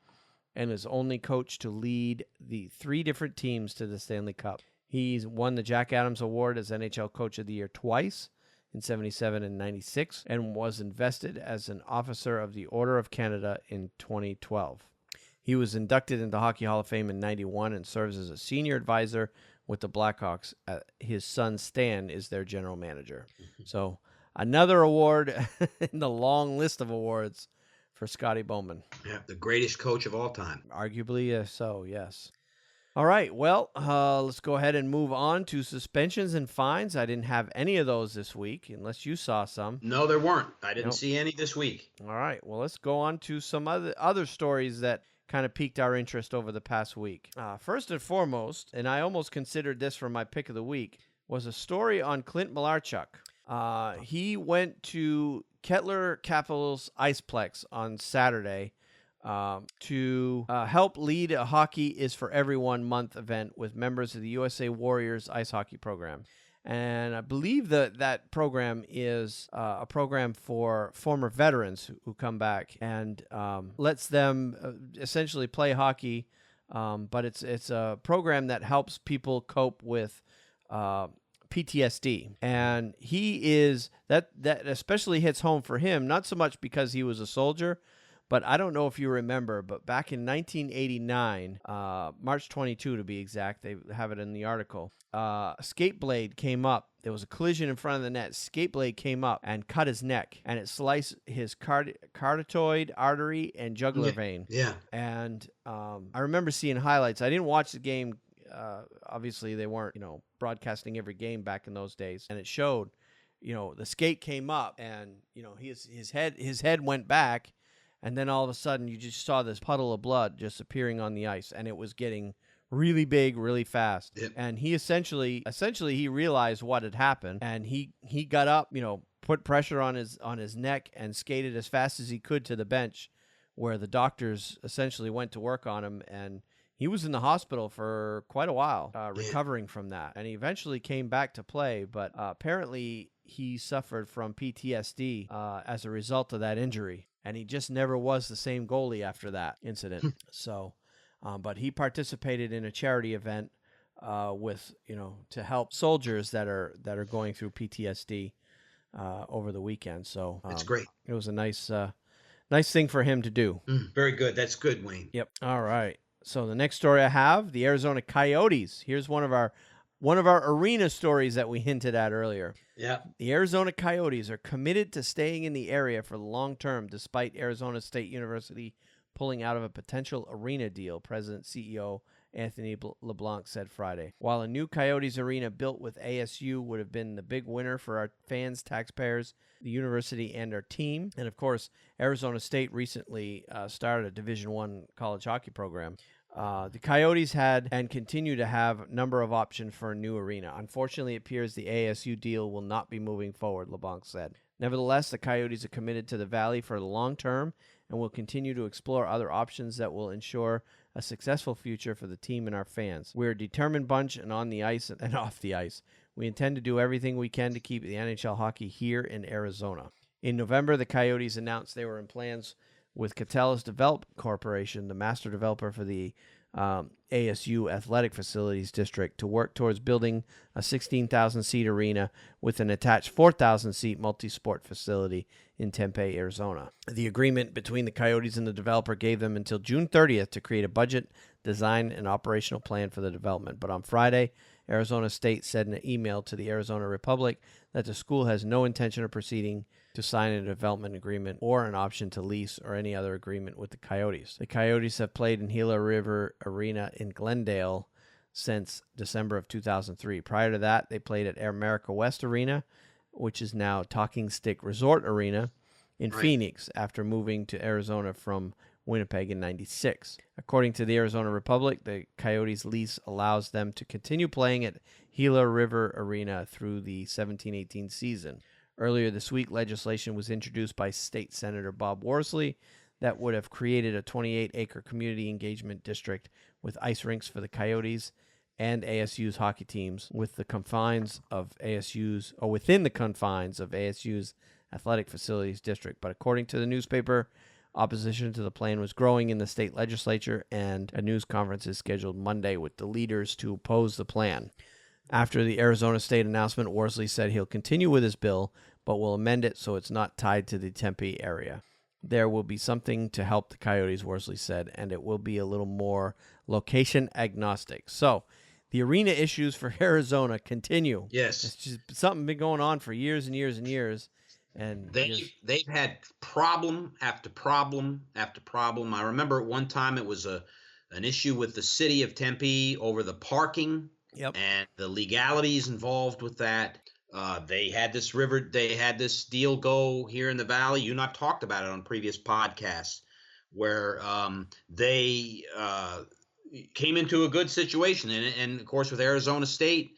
and is only coach to lead the 3 different teams to the Stanley Cup. He's won the Jack Adams Award as NHL Coach of the Year twice, in 77 and 96, and was invested as an officer of the Order of Canada in 2012. He was inducted into the Hockey Hall of Fame in 91 and serves as a senior advisor with the Blackhawks. His son, Stan, is their general manager. So another award in the long list of awards for Scotty Bowman. Yeah, the greatest coach of all time. Arguably so, yes. All right, well, let's go ahead and move on to suspensions and fines. I didn't have any of those this week, unless you saw some. No, there weren't. I didn't see any this week. All right, well, let's go on to some other stories that kind of piqued our interest over the past week. First and foremost, and I almost considered this for my pick of the week, was a story on Clint Malarchuk. He went to Kettler Capitals Iceplex on Saturday to help lead a Hockey is for Everyone month event with members of the USA Warriors ice hockey program. And I believe that program is a program for former veterans who come back and lets them essentially play hockey. But it's a program that helps people cope with PTSD. And he is that especially hits home for him, not so much because he was a soldier, but I don't know if you remember, but back in 1989, March 22 to be exact, they have it in the article, a skate blade came up. There was a collision in front of the net. Skate blade came up and cut his neck, and it sliced his carotid artery and jugular vein. Yeah. And I remember seeing highlights. I didn't watch the game. Obviously, they weren't, broadcasting every game back in those days. And it showed, the skate came up, and, his head went back. And then all of a sudden, you just saw this puddle of blood just appearing on the ice, and it was getting really big, really fast. Yep. And he essentially he realized what had happened, and he got up, put pressure on his neck and skated as fast as he could to the bench, where the doctors essentially went to work on him, and he was in the hospital for quite a while, recovering from that. And he eventually came back to play, but apparently he suffered from PTSD as a result of that injury, and he just never was the same goalie after that incident. So, but he participated in a charity event with, to help soldiers that are going through PTSD over the weekend. So That's great. It was a nice thing for him to do. Very good. That's good, Wayne. Yep. All right. So the next story I have, the Arizona Coyotes. Here's one of our arena stories that we hinted at earlier. Yeah. The Arizona Coyotes are committed to staying in the area for the long term, despite Arizona State University pulling out of a potential arena deal, President CEO Anthony LeBlanc said Friday. While a new Coyotes arena built with ASU would have been the big winner for our fans, taxpayers, the university, and our team, and of course, Arizona State recently started a Division I college hockey program. The Coyotes had and continue to have a number of options for a new arena. Unfortunately, it appears the ASU deal will not be moving forward, LeBlanc said. Nevertheless, the Coyotes are committed to the Valley for the long term and will continue to explore other options that will ensure a successful future for the team and our fans. We're a determined bunch and on the ice and off the ice. We intend to do everything we can to keep the NHL hockey here in Arizona. In November, the Coyotes announced they were in plans with Catalyst Development Corporation, the master developer for the ASU Athletic Facilities District, to work towards building a 16,000-seat arena with an attached 4,000-seat multi-sport facility in Tempe, Arizona. The agreement between the Coyotes and the developer gave them until June 30th to create a budget, design, and operational plan for the development. But on Friday, Arizona State said in an email to the Arizona Republic that the school has no intention of proceeding to sign a development agreement or an option to lease or any other agreement with the Coyotes. The Coyotes have played in Gila River Arena in Glendale since December of 2003. Prior to that, they played at America West Arena, which is now Talking Stick Resort Arena in Phoenix after moving to Arizona from Winnipeg in '96. According to the Arizona Republic, the Coyotes lease allows them to continue playing at Gila River Arena through the 17-18 season. Earlier this week, legislation was introduced by State Senator Bob Worsley that would have created a 28-acre community engagement district with ice rinks for the Coyotes and ASU's hockey teams within the confines of ASU's Athletic Facilities District. But according to the newspaper, opposition to the plan was growing in the state legislature, and a news conference is scheduled Monday with the leaders to oppose the plan. After the Arizona State announcement, Worsley said he'll continue with his bill, but will amend it so it's not tied to the Tempe area. There will be something to help the Coyotes, Worsley said, and it will be a little more location agnostic. So, the arena issues for Arizona continue. Yes. It's just something been going on for years and years and years. And they've had problem after problem after problem. I remember at one time it was an issue with the city of Tempe over the parking. Yep. And the legalities involved with that. They had this deal go here in the Valley. You and I've talked about it on previous podcasts, where they came into a good situation. And of course, with Arizona State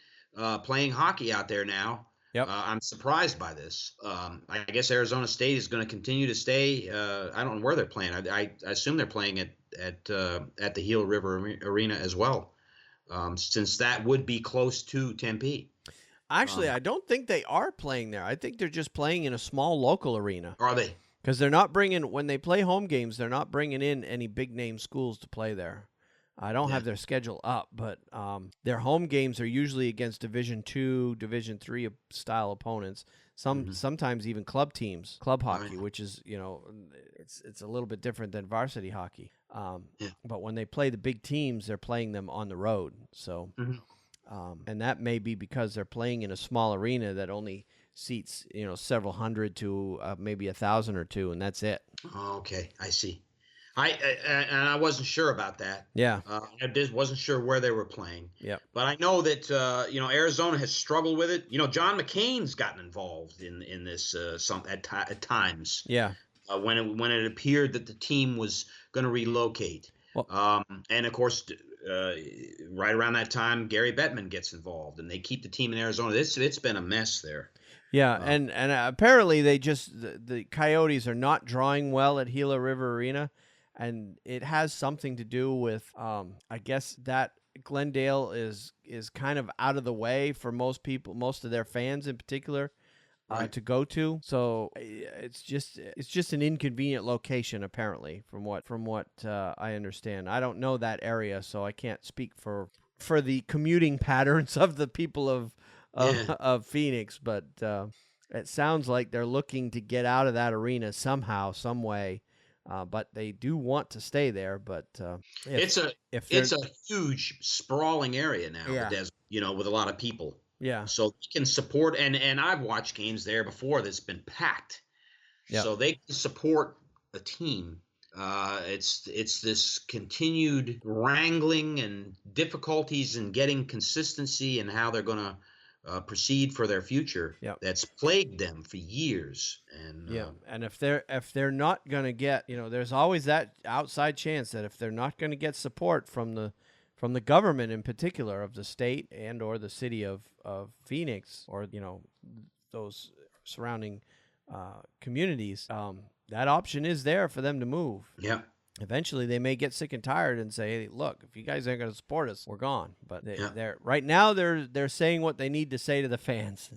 playing hockey out there now, yep. I'm surprised by this. I guess Arizona State is going to continue to stay. I don't know where they're playing. I assume they're playing at the Gila River Arena as well. Since that would be close to Tempe. Actually, I don't think they are playing there. I think they're just playing in a small local arena. Are they? Because they're not when they play home games, they're not bringing in any big-name schools to play there. I don't have their schedule up, but their home games are usually against Division II, Division III style opponents. Sometimes even club teams, club hockey, which is, it's a little bit different than varsity hockey. But when they play the big teams, they're playing them on the road. So, and that may be because they're playing in a small arena that only seats, several hundred to maybe 1,000 or two, and that's it. Okay, I see. I wasn't sure about that. Yeah. I just wasn't sure where they were playing. Yeah. But I know that Arizona has struggled with it. John McCain's gotten involved in this at times. Yeah. When it appeared that the team was going to relocate. And of course, right around that time, Gary Bettman gets involved, and they keep the team in Arizona. It's been a mess there. Yeah, and apparently the Coyotes are not drawing well at Gila River Arena, and it has something to do with I guess that Glendale is kind of out of the way for most people, most of their fans in particular. Right. To go to, so it's just an inconvenient location apparently, from what I understand. I don't know that area, so I can't speak for the commuting patterns of the people of Phoenix, but it sounds like they're looking to get out of that arena somehow, some way. But they do want to stay there. But it's a huge sprawling area now, the desert, with a lot of people. Yeah. So they can support, and I've watched games there before that's been packed. Yeah. So they can support a team. It's this continued wrangling and difficulties in getting consistency and how they're going to proceed for their future. Yep. That's plagued them for years. And and if they're not going to get, there's always that outside chance that if they're not going to get support from the government in particular of the state and or the city of Phoenix, or those surrounding communities, that option is there for them to move. Yeah. Eventually they may get sick and tired and say, hey, look, if you guys aren't going to support us, we're gone. But they're right now they're saying what they need to say to the fans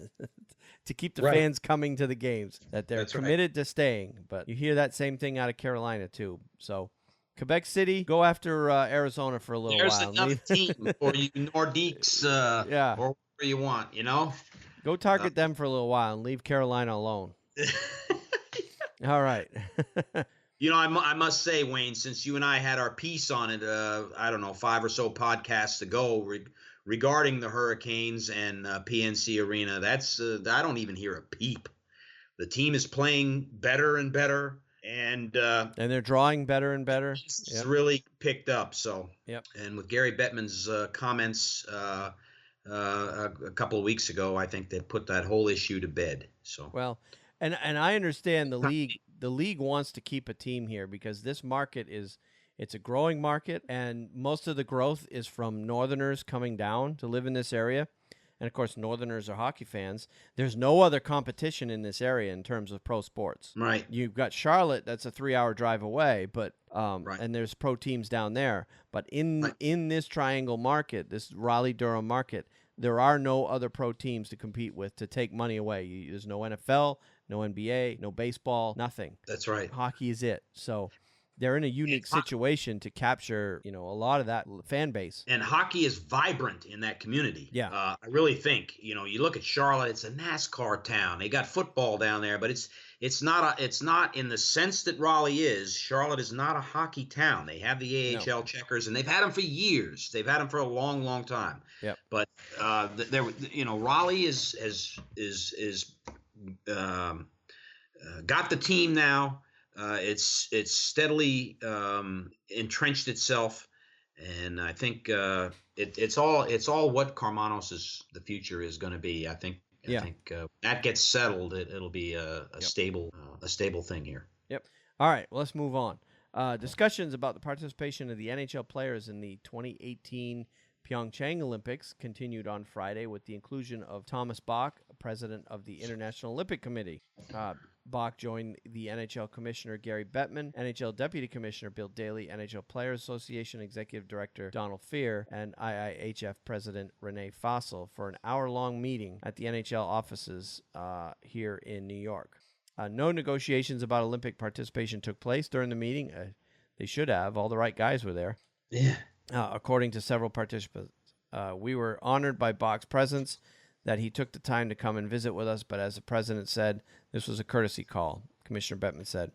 to keep the fans coming to the games, that they're committed to staying. But you hear that same thing out of Carolina too. So Quebec City, go after Arizona for a little while. There's enough team for you Nordiques, or whatever you want, Go target them for a little while and leave Carolina alone. All right. I must say, Wayne, since you and I had our piece on it, I don't know, 5 or so podcasts ago regarding the Hurricanes and PNC Arena, that's I don't even hear a peep. The team is playing better and better. And they're drawing better and better. It's really picked up. So, and with Gary Bettman's comments a couple of weeks ago, I think they put that whole issue to bed. So, well, and I understand the league. The league wants to keep a team here because this market it's a growing market, and most of the growth is from Northerners coming down to live in this area. And, of course, Northerners are hockey fans. There's no other competition in this area in terms of pro sports. Right. You've got Charlotte, that's a 3-hour drive away, but and there's pro teams down there. But in this triangle market, this Raleigh-Durham market, there are no other pro teams to compete with to take money away. There's no NFL, no NBA, no baseball, nothing. That's right. Hockey is it. So they're in a unique situation to capture, a lot of that fan base. And hockey is vibrant in that community. Yeah. I really think, you look at Charlotte, it's a NASCAR town. They got football down there, but it's not in the sense that Raleigh is. Charlotte is not a hockey town. They have the AHL checkers, and they've had them for years. They've had them for a long, long time. Yep. But Raleigh is got the team now. It's steadily entrenched itself, and I think it's all what Karmanos' the future is going to be. I think that gets settled. It'll be a stable thing here. Yep. All right. Well, let's move on. Discussions about the participation of the NHL players in the 2018 Pyeongchang Olympics continued on Friday with the inclusion of Thomas Bach, president of the International Olympic Committee. Bach joined the NHL Commissioner Gary Bettman, NHL Deputy Commissioner Bill Daly, NHL Players Association Executive Director Donald Fear, and IIHF President Renee Fossel for an hour-long meeting at the NHL offices here in New York. No negotiations about Olympic participation took place during the meeting. They should have. All the right guys were there. Yeah. According to several participants. We were honored by Bach's presence, that he took the time to come and visit with us, but as the president said, this was a courtesy call, Commissioner Bettman said.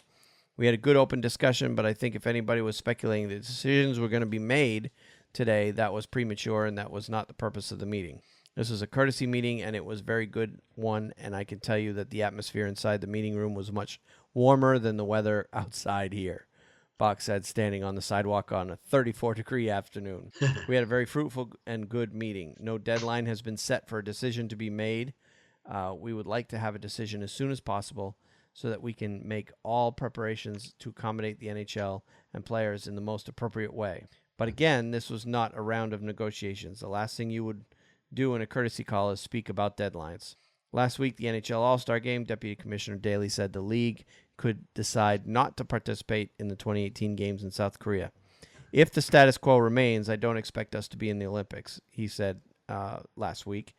We had a good open discussion, but I think if anybody was speculating that decisions were going to be made today, that was premature, and that was not the purpose of the meeting. This was a courtesy meeting, and it was a very good one, and I can tell you that the atmosphere inside the meeting room was much warmer than the weather outside here. Bach said, standing on the sidewalk on a 34-degree afternoon. We had a very fruitful and good meeting. No deadline has been set for a decision to be made. We would like to have a decision as soon as possible so that we can make all preparations to accommodate the NHL and players in the most appropriate way. But again, this was not a round of negotiations. The last thing you would do in a courtesy call is speak about deadlines. Last week, the NHL All-Star Game, Deputy Commissioner Daley said the league could decide not to participate in the 2018 games in South Korea. If the status quo remains, I don't expect us to be in the Olympics, he said last week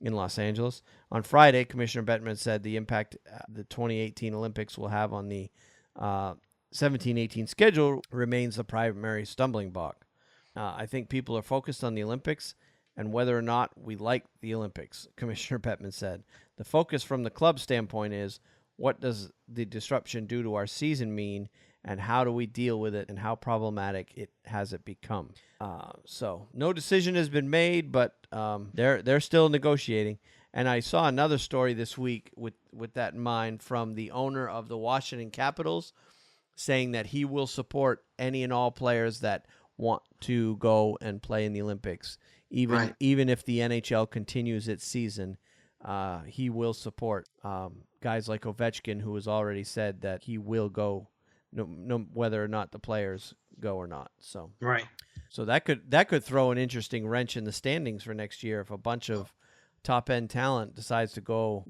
in Los Angeles. On Friday, Commissioner Bettman said the impact the 2018 Olympics will have on the 17-18 schedule remains the primary stumbling block. I think people are focused on the Olympics and whether or not we like the Olympics, Commissioner Bettman said. The focus from the club standpoint is, what does the disruption do to our season mean, and how do we deal with it, and how problematic has it become? So no decision has been made, but they're still negotiating. And I saw another story this week with that in mind from the owner of the Washington Capitals, saying that he will support any and all players that want to go and play in the Olympics. Even if the NHL continues its season, he will support guys like Ovechkin, who has already said that he will go, no whether or not the players go or not. So so that could throw an interesting wrench in the standings for next year if a bunch of top end talent decides to go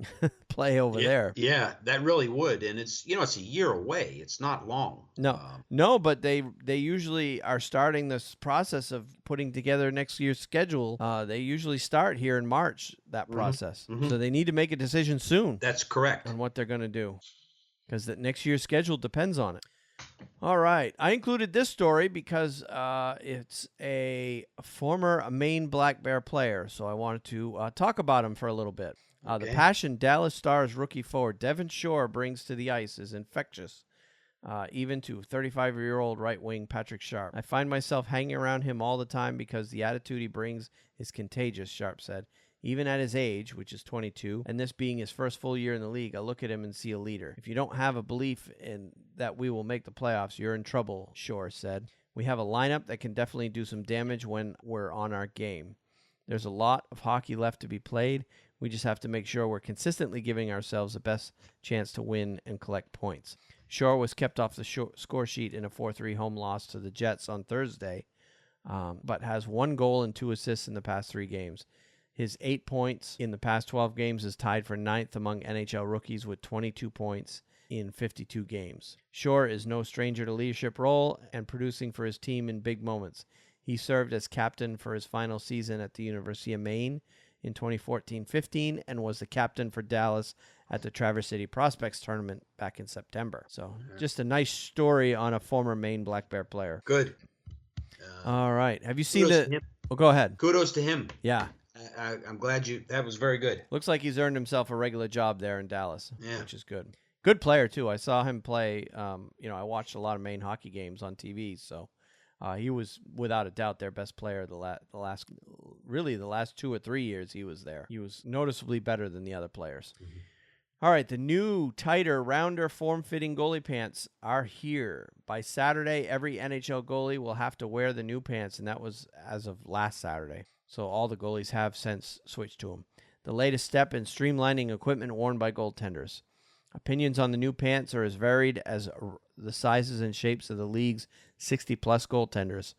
play over there. Yeah, that really would. And it's a year away. It's not long. No, but they usually are starting this process of putting together next year's schedule. They usually start here in March, that process. So they need to make a decision soon. That's correct. On what they're going to do, because that next year's schedule depends on it. All right. I included this story because it's a former Maine Black Bear player, so I wanted to talk about him for a little bit. The passion Dallas Stars rookie forward Devin Shore brings to the ice is infectious, even to 35-year-old right wing Patrick Sharp. I find myself hanging around him all the time because the attitude he brings is contagious, Sharp said. Even at his age, which is 22, and this being his first full year in the league, I look at him and see a leader. If you don't have a belief in that we will make the playoffs, you're in trouble, Shore said. We have a lineup that can definitely do some damage when we're on our game. There's a lot of hockey left to be played. We just have to make sure we're consistently giving ourselves the best chance to win and collect points. Shore was kept off the score sheet in a 4-3 home loss to the Jets on Thursday, but has 1 goal and 2 assists in the past 3 games. His 8 points in the past 12 games is tied for 9th among NHL rookies with 22 points in 52 games. Shore is no stranger to leadership role and producing for his team in big moments. He served as captain for his final season at the University of Maine in 2014-15 and was the captain for Dallas at the Traverse City Prospects Tournament back in September. So just a nice story on a former Maine Black Bear player. Good. All right. Have you seen the... Oh, go ahead. Kudos to him. Yeah. I'm glad that was very good. Looks like he's earned himself a regular job there in Dallas, which is good. Good player, too. I saw him play. I watched a lot of Maine hockey games on TV, so he was, without a doubt, their best player the last 2 or 3 years he was there. He was noticeably better than the other players. All right, the new, tighter, rounder, form-fitting goalie pants are here. By Saturday, every NHL goalie will have to wear the new pants, and that was as of last Saturday. So all the goalies have since switched to them. The latest step in streamlining equipment worn by goaltenders. Opinions on the new pants are as varied as the sizes and shapes of the league's 60-plus goaltenders.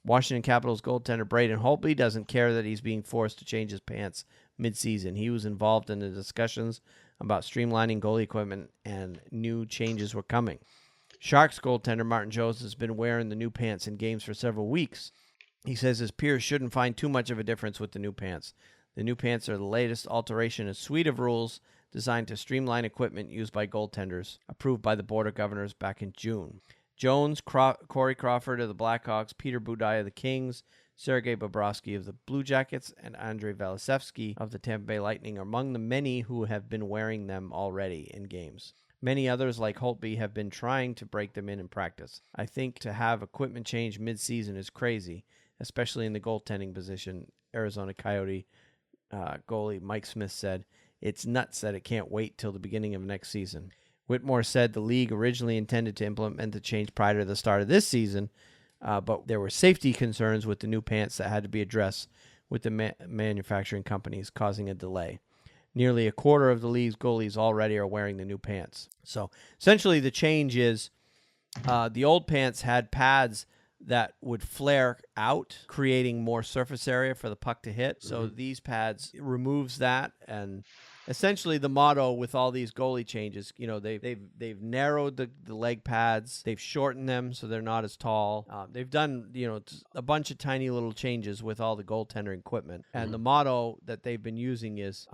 Washington Capitals goaltender Braden Holtby doesn't care that he's being forced to change his pants mid-season. He was involved in the discussions about streamlining goalie equipment, and new changes were coming. Sharks goaltender Martin Jones has been wearing the new pants in games for several weeks. He says his peers shouldn't find too much of a difference with the new pants. The new pants are the latest alteration in a suite of rules designed to streamline equipment used by goaltenders, approved by the Board of Governors back in June. Jones, Corey Crawford of the Blackhawks, Peter Budaj of the Kings, Sergei Bobrovsky of the Blue Jackets, and Andrei Vasilevsky of the Tampa Bay Lightning are among the many who have been wearing them already in games. Many others, like Holtby, have been trying to break them in practice. I think to have equipment change mid-season is crazy, especially in the goaltending position, Arizona Coyote goalie Mike Smith said. It's nuts that it can't wait till the beginning of next season. Whitmore said the league originally intended to implement the change prior to the start of this season, but there were safety concerns with the new pants that had to be addressed with the manufacturing companies, causing a delay. nearly a quarter of the league's goalies already are wearing the new pants. So essentially the change is the old pants had pads that would flare out, creating more surface area for the puck to hit. So these pads removes that, and essentially the motto with all these goalie changes, they've narrowed the leg pads, they've shortened them so they're not as tall. They've done a bunch of tiny little changes with all the goaltender equipment, and the motto that they've been using is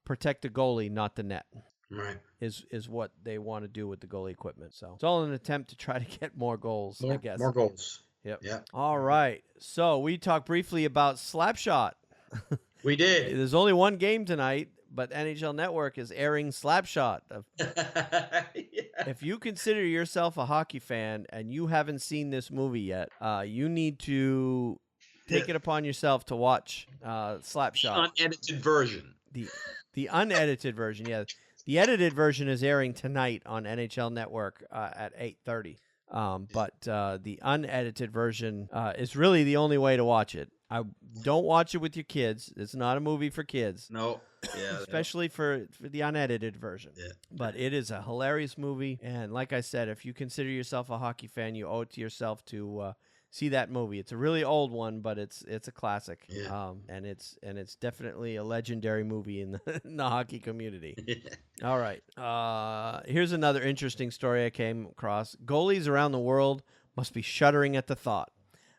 protect the goalie, not the net. Right. Is what they want to do with the goalie equipment. So it's all an attempt to try to get more goals, I guess. More goals. Yep. Yeah. All right. So we talked briefly about Slapshot. We did. There's only one game tonight, but NHL Network is airing Slapshot. Yeah. If you consider yourself a hockey fan and you haven't seen this movie yet, you need to take it upon yourself to watch Slapshot. Unedited version. The unedited version, yeah. The edited version is airing tonight on NHL Network at 8:30. But the unedited version is really the only way to watch it. Don't watch it with your kids. It's not a movie for kids. No. Yeah. Especially for the unedited version. Yeah. But it is a hilarious movie. And like I said, if you consider yourself a hockey fan, you owe it to yourself to see that movie. It's a really old one, but it's a classic. Yeah. And it's definitely a legendary movie in the hockey community. All right. Here's another interesting story I came across. Goalies around the world must be shuddering at the thought.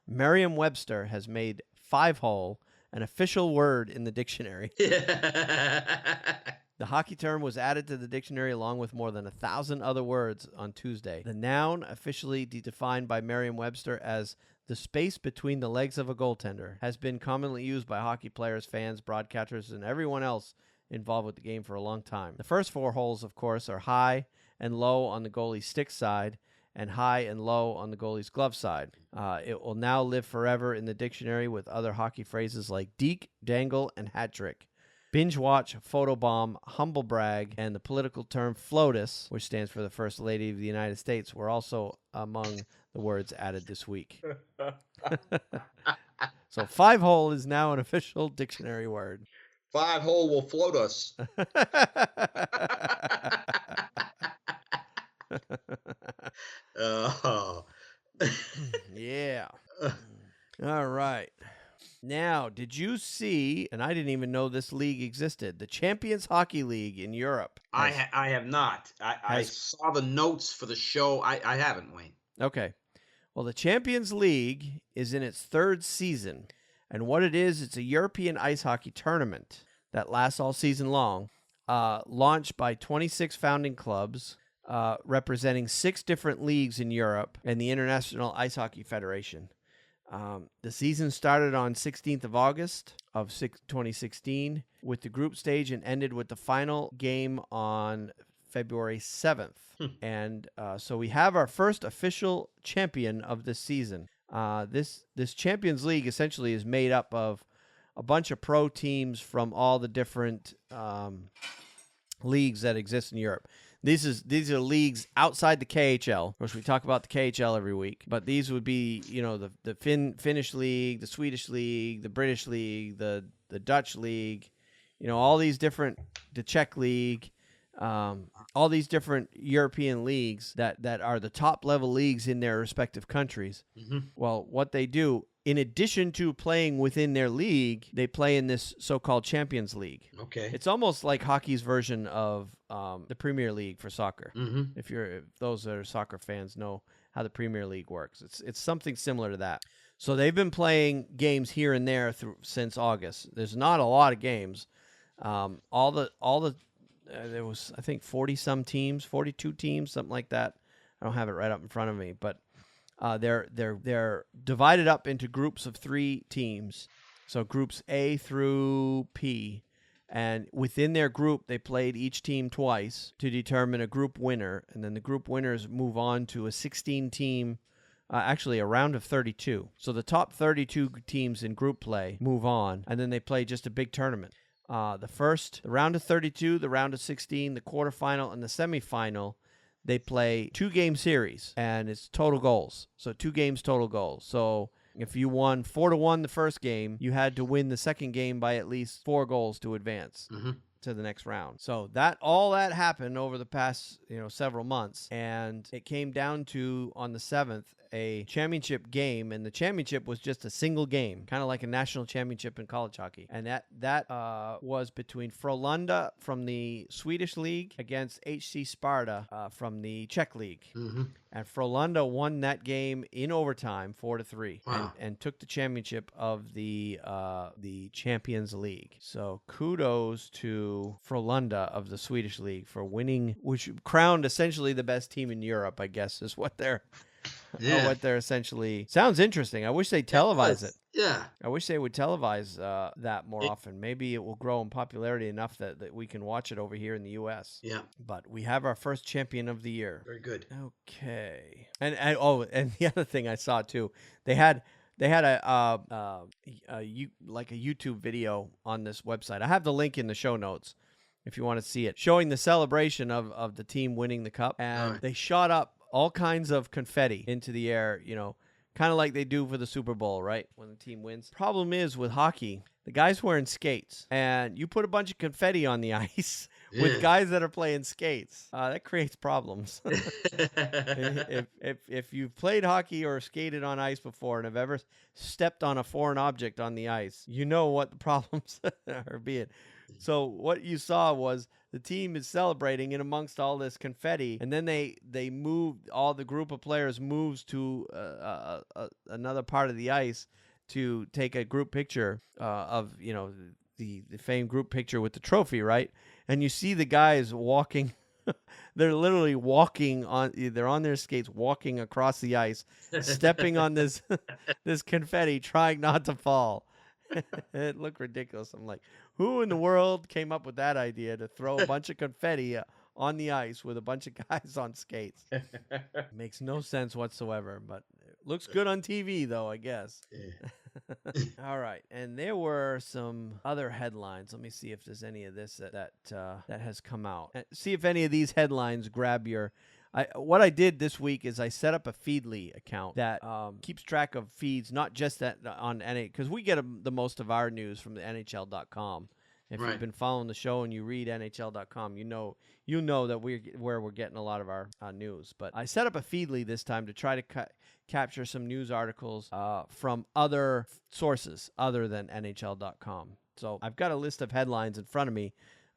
Merriam-Webster has made 5-hole an official word in the dictionary. The hockey term was added to the dictionary along with more than 1,000 other words on Tuesday. The noun, officially defined by Merriam-Webster as the space between the legs of a goaltender, has been commonly used by hockey players, fans, broadcasters, and everyone else involved with the game for a long time. The first 4 holes, of course, are high and low on the goalie's stick side and high and low on the goalie's glove side. It will now live forever in the dictionary with other hockey phrases like deke, dangle, and hat trick. Binge watch, photobomb, humble brag, and the political term FLOTUS, which stands for the First Lady of the United States, were also among the words added this week. So 5-hole is now an official dictionary word. 5-hole will float us. Yeah. All right. Now, did you see, and I didn't even know this league existed, the Champions Hockey League in Europe? I have not. I saw the notes for the show. I haven't, Wayne. Okay. Well, the Champions League is in its 3rd season, and what it is, it's a European ice hockey tournament that lasts all season long, launched by 26 founding clubs, representing 6 different leagues in Europe and the International Ice Hockey Federation. The season started on 16th of August of 2016 with the group stage and ended with the final game on February 7th. And so we have our first official champion of this season. This Champions League essentially is made up of a bunch of pro teams from all the different leagues that exist in Europe. These are leagues outside the KHL. Of course, we talk about the KHL every week, but these would be, the Finnish league, the Swedish league, the British league, the Dutch league, all these different, the Czech league, all these different European leagues that are the top level leagues in their respective countries. Mm-hmm. Well, what they do, in addition to playing within their league, they play in this so-called Champions League. Okay. It's almost like hockey's version of the Premier League for soccer. Mm-hmm. If those that are soccer fans know how the Premier League works. It's something similar to that. So they've been playing games here and there since August. There's not a lot of games. There was, I think, 40-some teams, 42 teams, something like that. I don't have it right up in front of me, but they're divided up into groups of 3 teams. So groups A through P, and within their group, they played each team twice to determine a group winner, and then the group winners move on to a 16-team, actually a round of 32. So the top 32 teams in group play move on, and then they play just a big tournament. The round of 32, the round of 16, the quarterfinal, and the semifinal, they play 2-game series, and it's total goals. So 2 games, total goals. So if you won 4-1 the first game, you had to win the second game by at least 4 goals to advance. Mm-hmm. to the next round. So all that happened over the past, several months, and it came down to, on the 7th, a championship game, and the championship was just a single game, kind of like a national championship in college hockey. And that was between Frölunda from the Swedish league against HC Sparta from the Czech league. Mm-hmm. And Frölunda won that game in overtime, 4-3, Wow. and took the championship of the Champions League. So kudos to Frölunda of the Swedish league for winning, which crowned essentially the best team in Europe, I guess, is what they're essentially. Sounds interesting. I wish they televise it. Yeah. I wish they would televise that more often. Maybe it will grow in popularity enough that we can watch it over here in the U.S. Yeah. But we have our first champion of the year. Very good. Okay. And the other thing I saw too, they had a YouTube video on this website. I have the link in the show notes if you want to see it, showing the celebration of the team winning the cup, and they shot up all kinds of confetti into the air, kind of like they do for the Super Bowl, right? When the team wins. Problem is with hockey, the guy's wearing skates, and you put a bunch of confetti on the ice with guys that are playing skates. That creates problems. if you've played hockey or skated on ice before and have ever stepped on a foreign object on the ice, you know what the problems are being. So what you saw was the team is celebrating in amongst all this confetti, and then they moved, all the group of players moves to another part of the ice to take a group picture of the famed group picture with the trophy, right? And you see the guys walking. They're literally walking they're on their skates, walking across the ice, stepping on this confetti, trying not to fall. It looked ridiculous. I'm like, who in the world came up with that idea to throw a bunch of confetti on the ice with a bunch of guys on skates? Makes no sense whatsoever, but it looks good on TV, though, I guess. All right, and there were some other headlines. Let me see if there's any of this that has come out. See if any of these headlines grab your. What I did this week is I set up a Feedly account that keeps track of feeds, not just that on NHL, because we get the most of our news from the NHL.com. If you've been following the show and you read NHL.com, you know that where we're getting a lot of our news. But I set up a Feedly this time to try to capture some news articles from other sources other than NHL.com. So I've got a list of headlines in front of me.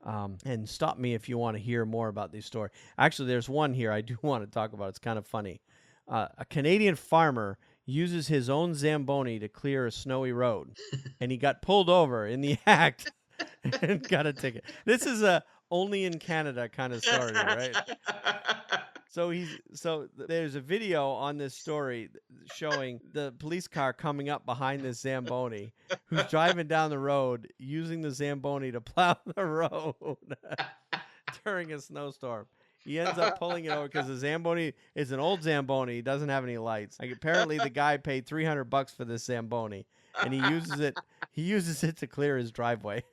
And stop me if you want to hear more about this story. Actually, there's one here I do want to talk about. It's kind of funny. A Canadian farmer uses his own Zamboni to clear a snowy road, and he got pulled over in the act and got a ticket. This is a only in Canada kind of story, right? So there's a video on this story showing the police car coming up behind this Zamboni, who's driving down the road using the Zamboni to plow the road during a snowstorm. He ends up pulling it over because the Zamboni is an old Zamboni. He doesn't have any lights. Like, apparently the guy paid $300 for this Zamboni, and he uses it to clear his driveway.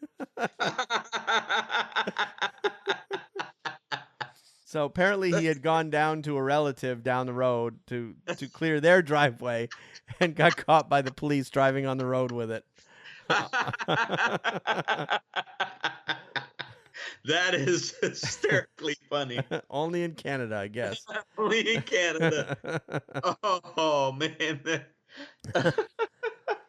So apparently he had gone down to a relative down the road to clear their driveway and got caught by the police driving on the road with it. That is hysterically funny. Only in Canada, I guess. Only in Canada. Oh, man.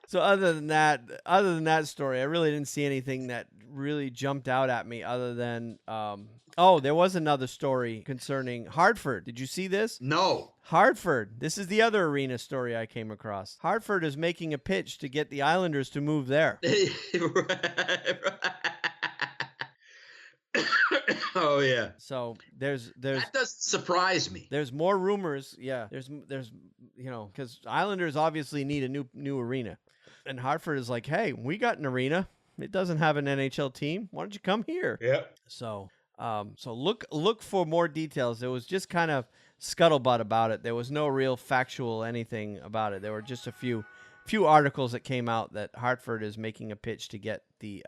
So other than that story, I really didn't see anything that really jumped out at me other than there was another story concerning Hartford. Did you see this? No. Hartford. This is the other arena story I came across. Hartford is making a pitch to get the Islanders to move there. Right. Oh yeah. So there's that doesn't surprise me. There's more rumors. Yeah. There's because Islanders obviously need a new arena, and Hartford is like, hey, we got an arena. It doesn't have an NHL team. Why don't you come here? Yep. So look for more details. There was just kind of scuttlebutt about it. There was no real factual anything about it. There were just a few articles that came out that Hartford is making a pitch to get the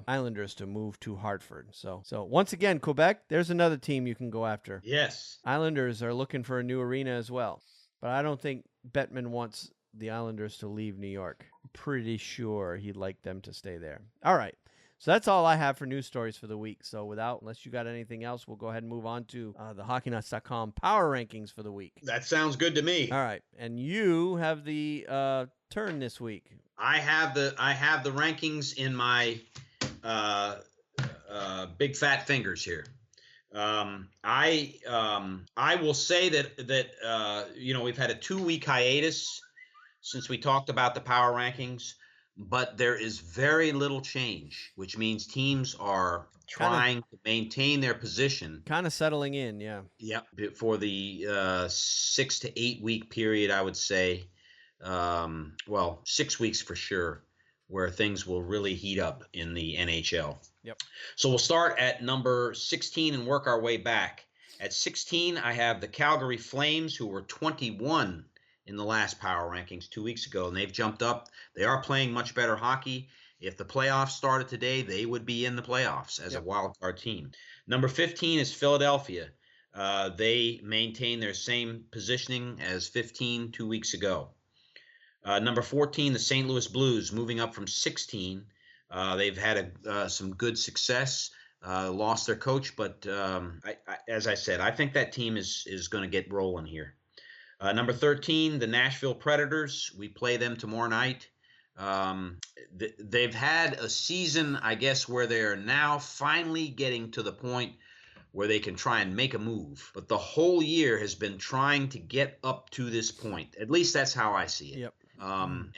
Islanders to move to Hartford. So once again, Quebec, there's another team you can go after. Yes. Islanders are looking for a new arena as well. But I don't think Bettman wants the Islanders to leave New York. I'm pretty sure he'd like them to stay there. All right. So that's all I have for news stories for the week. So unless you got anything else, we'll go ahead and move on to the hockeynuts.com power rankings for the week. That sounds good to me. All right. And you have the turn this week. I have the rankings in my big fat fingers here. I will say that we've had a 2-week hiatus since we talked about the power rankings, but there is very little change, which means teams are trying to maintain their position. Kind of settling in, yeah. Yep. For the 6 to 8 week period, I would say, 6 weeks for sure, where things will really heat up in the NHL. Yep. So we'll start at number 16 and work our way back. At 16, I have the Calgary Flames, who were 21 in the last power rankings 2 weeks ago, and they've jumped up. They are playing much better hockey. If the playoffs started today, they would be in the playoffs as a wild card team. Number 15 is Philadelphia. They maintain their same positioning as 15 2 weeks ago. Number 14, the St. Louis Blues, moving up from 16. They've had some good success. Lost their coach, but as I said, I think that team is going to get rolling here. Number 13, the Nashville Predators. We play them tomorrow night. They've had a season, I guess, where they're now finally getting to the point where they can try and make a move. But the whole year has been trying to get up to this point. At least that's how I see it. Yep.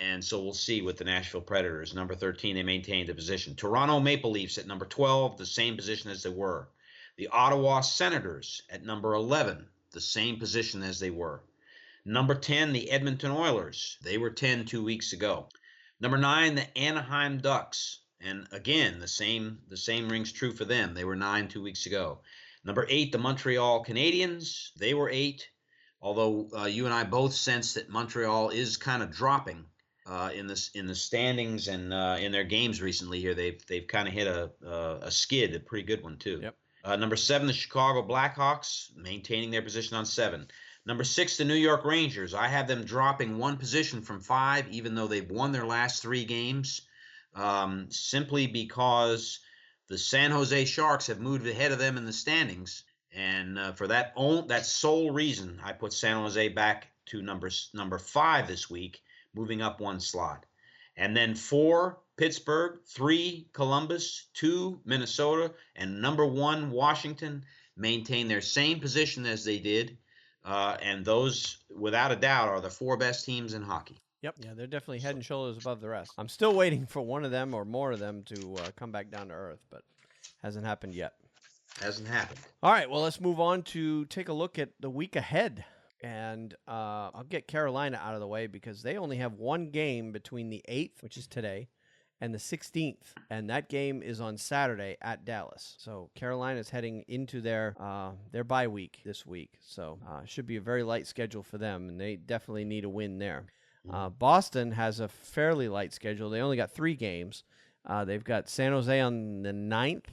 And so we'll see with the Nashville Predators. Number 13, they maintained the position. Toronto Maple Leafs at number 12, the same position as they were. The Ottawa Senators at number 11, the same position as they were. Number 10, the Edmonton Oilers. They were 10 2 weeks ago. Number 9, the Anaheim Ducks. And again, the same rings true for them. They were 9 2 weeks ago. Number 8, the Montreal Canadiens. They were 8. Although you and I both sense that Montreal is kind of dropping in the standings and in their games recently here. They've kind of hit a skid, a pretty good one too. Yep. Number 7, the Chicago Blackhawks, maintaining their position on 7. Number 6, the New York Rangers. I have them dropping 1 position from 5, even though they've won their last 3 games, simply because the San Jose Sharks have moved ahead of them in the standings. And for that sole reason, I put San Jose back to number 5 this week, moving up 1 slot. And then 4, Pittsburgh, 3, Columbus, 2, Minnesota, and number 1, Washington, maintain their same position as they did. And those, without a doubt, are the 4 best teams in hockey. Yep. Yeah, they're definitely head and shoulders above the rest. I'm still waiting for one of them or more of them to come back down to earth, but hasn't happened yet. Hasn't happened. All right, well, let's move on to take a look at the week ahead. And I'll get Carolina out of the way because they only have 1 game between the 8th, which is today, and the 16th. And that game is on Saturday at Dallas. So Carolina's heading into their bye week this week. So it should be a very light schedule for them, and they definitely need a win there. Boston has a fairly light schedule. They only got 3 games. They've got San Jose on the 9th.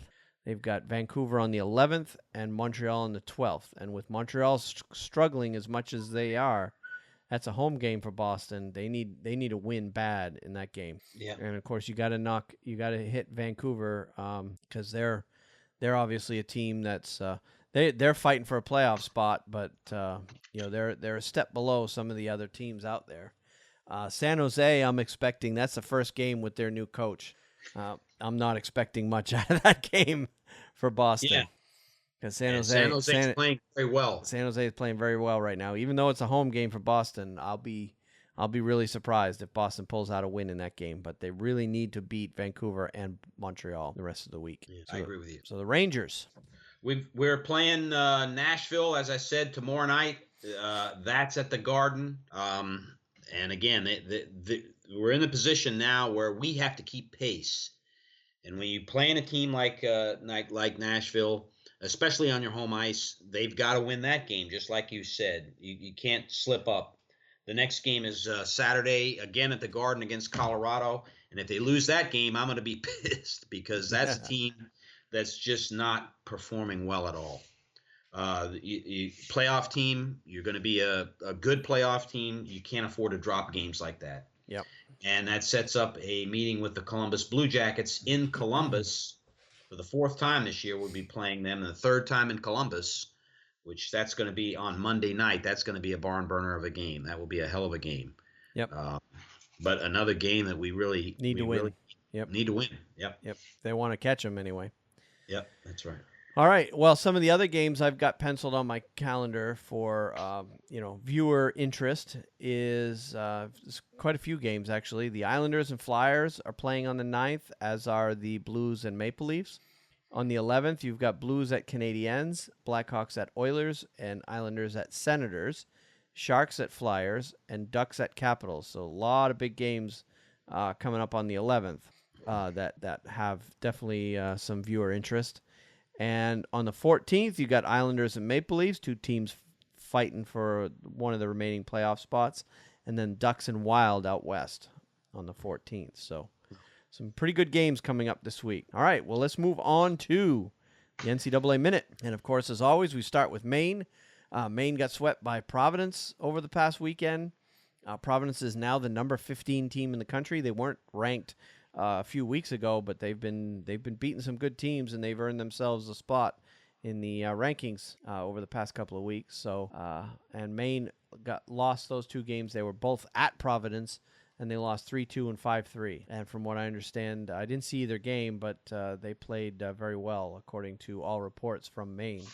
They've got Vancouver on the 11th and Montreal on the 12th. And with Montreal struggling as much as they are, that's a home game for Boston. They need a win bad in that game. Yeah. And of course you got to hit Vancouver because they're obviously a team that's they're fighting for a playoff spot, but they're a step below some of the other teams out there. San Jose, I'm expecting that's the first game with their new coach. I'm not expecting much out of that game for Boston. Yeah. Because San Jose is playing very well. San Jose is playing very well right now. Even though it's a home game for Boston, I'll be really surprised if Boston pulls out a win in that game. But they really need to beat Vancouver and Montreal the rest of the week. Yeah, I agree with you. So the Rangers. We're playing Nashville, as I said, tomorrow night. That's at the Garden. And again, we're in the position now where we have to keep pace. And when you play in a team like Nashville, especially on your home ice, they've got to win that game, just like you said. You can't slip up. The next game is Saturday, again at the Garden against Colorado. And if they lose that game, I'm going to be pissed because that's a team that's just not performing well at all. Playoff team, you're going to be a good playoff team. You can't afford to drop games like that. Yep. And that sets up a meeting with the Columbus Blue Jackets in Columbus. For the 4th time this year, we'll be playing them, and the 3rd time in Columbus, which that's going to be on Monday night. That's going to be a barn burner of a game. That will be a hell of a game. Yep. But another game that we really need to win. Really need to win. Yep. They want to catch them anyway. Yep, that's right. All right. Well, some of the other games I've got penciled on my calendar for viewer interest is quite a few games actually. The Islanders and Flyers are playing on the 9th, as are the Blues and Maple Leafs. On the 11th, you've got Blues at Canadiens, Blackhawks at Oilers, and Islanders at Senators, Sharks at Flyers, and Ducks at Capitals. So a lot of big games coming up on the 11th that have definitely some viewer interest. And on the 14th, you got Islanders and Maple Leafs, 2 teams fighting for one of the remaining playoff spots, and then Ducks and Wild out west on the 14th. So some pretty good games coming up this week. All right, well, let's move on to the NCAA Minute. And, of course, as always, we start with Maine. Maine got swept by Providence over the past weekend. Providence is now the number 15 team in the country. They weren't ranked a few weeks ago, but they've been beating some good teams, and they've earned themselves a spot in the rankings over the past couple of weeks. So, and Maine lost those 2 games. They were both at Providence, and they lost 3-2 and 5-3. And from what I understand, I didn't see either game, but they played very well, according to all reports from Maine.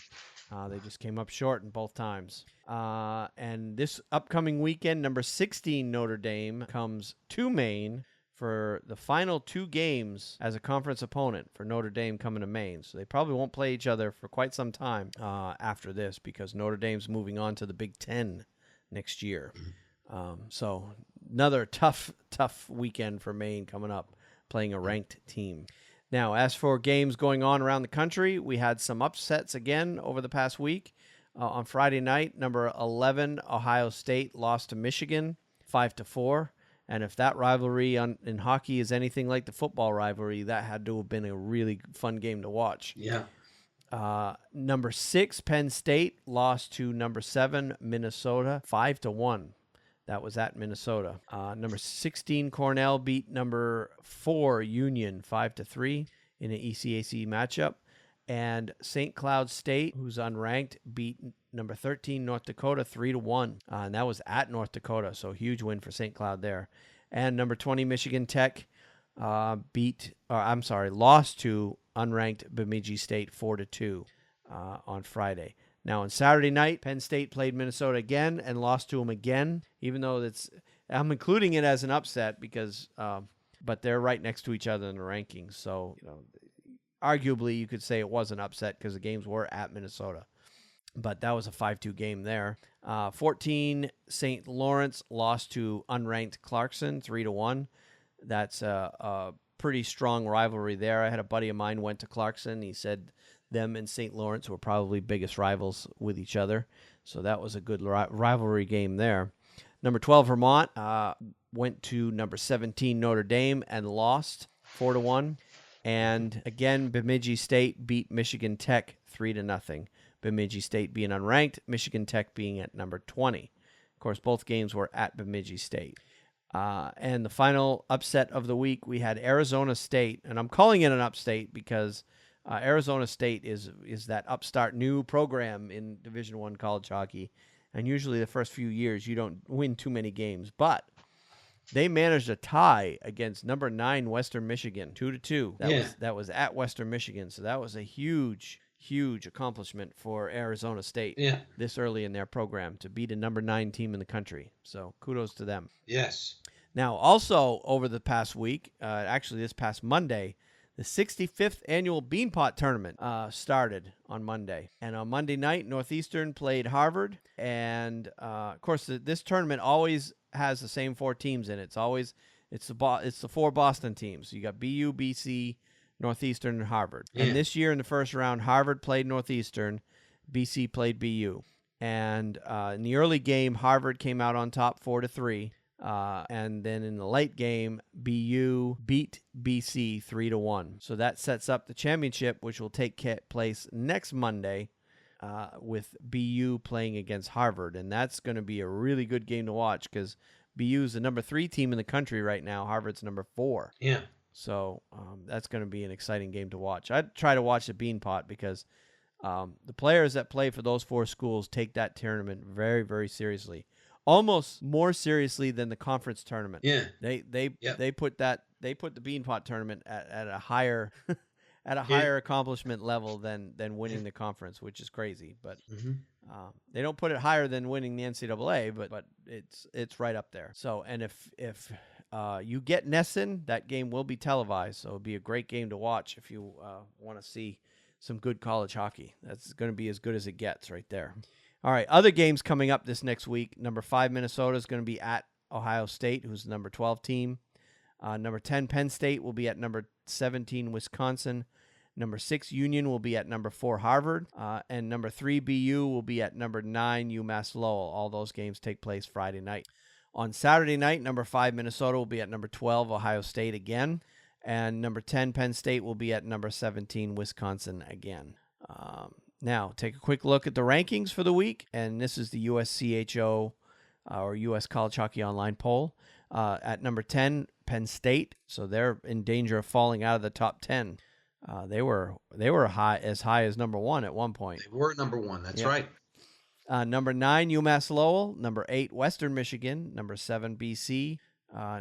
They just came up short in both times. And this upcoming weekend, number 16 Notre Dame comes to Maine for the final 2 games as a conference opponent for Notre Dame coming to Maine. So they probably won't play each other for quite some time after this, because Notre Dame's moving on to the Big Ten next year. So another tough weekend for Maine coming up, playing a ranked team. Now, as for games going on around the country, we had some upsets again over the past week. On Friday night, number 11 Ohio State lost to Michigan 5-4. And if that rivalry in hockey is anything like the football rivalry, that had to have been a really fun game to watch. Yeah. Number 6 Penn State lost to number 7 Minnesota 5-1. That was at Minnesota. Number 16 Cornell beat number 4 Union 5-3 in an ECAC matchup. And St. Cloud State, who's unranked, beat number 13 North Dakota 3-1. And that was at North Dakota, so huge win for St. Cloud there. And number 20 Michigan Tech lost to unranked Bemidji State 4-2 on Friday. Now, on Saturday night, Penn State played Minnesota again and lost to them again, even though I'm including it as an upset because, but they're right next to each other in the rankings. So, arguably you could say it was an upset because the games were at Minnesota. But that was a 5-2 game there. 14 St. Lawrence lost to unranked Clarkson 3-1. That's a pretty strong rivalry there. I had a buddy of mine went to Clarkson. He said them and St. Lawrence were probably biggest rivals with each other. So that was a good rivalry game there. Number 12 Vermont went to number 17 Notre Dame and lost 4-1. And again, Bemidji State beat Michigan Tech 3-0. Bemidji State being unranked, Michigan Tech being at number 20. Of course, both games were at Bemidji State. And the final upset of the week, we had Arizona State. And I'm calling it an upstate because Arizona State is that upstart new program in Division I college hockey. And usually the first few years, you don't win too many games. But they managed a tie against number 9 Western Michigan, 2-2. That was at Western Michigan. So that was a huge accomplishment for Arizona State this early in their program to beat a number 9 team in the country. So kudos to them. Yes. Now, also over the past week, actually this past Monday, the 65th annual Beanpot Tournament started on Monday. And on Monday night, Northeastern played Harvard. And, of course, this tournament always has the same 4 teams in it. It's the 4 Boston teams. So you got BU, BC, Northeastern, and Harvard. Yeah. And this year in the first round, Harvard played Northeastern, BC played BU. And in the early game, Harvard came out on top 4-3. And then in the late game, BU beat BC 3-1. So that sets up the championship, which will take place next Monday with BU playing against Harvard. And that's going to be a really good game to watch because BU's the number 3 team in the country right now. Harvard's number 4. Yeah. So that's going to be an exciting game to watch. I'd try to watch the Beanpot because the players that play for those 4 schools take that tournament very, very seriously, almost more seriously than the conference tournament. Yeah. They put the Beanpot tournament at a higher higher accomplishment level than winning the conference, which is crazy. But they don't put it higher than winning the NCAA, but it's right up there. So, and if you get NESN, that game will be televised, so it'll be a great game to watch if you want to see some good college hockey. That's going to be as good as it gets right there. All right, other games coming up this next week. Number 5 Minnesota is going to be at Ohio State, who's the number 12 team. Number 10 Penn State will be at number 17 Wisconsin. Number 6 Union will be at number 4 Harvard. And number 3 BU will be at number 9 UMass Lowell. All those games take place Friday night. On Saturday night, number 5 Minnesota will be at number 12 Ohio State again. And number 10 Penn State will be at number 17 Wisconsin again. Now, take a quick look at the rankings for the week. And this is the USCHO or US College Hockey Online poll. At number 10, Penn State. So they're in danger of falling out of the top 10. They were as high as number 1 at one point. They were number 1. That's right. Number 9, UMass Lowell. Number 8, Western Michigan. Number 7, BC.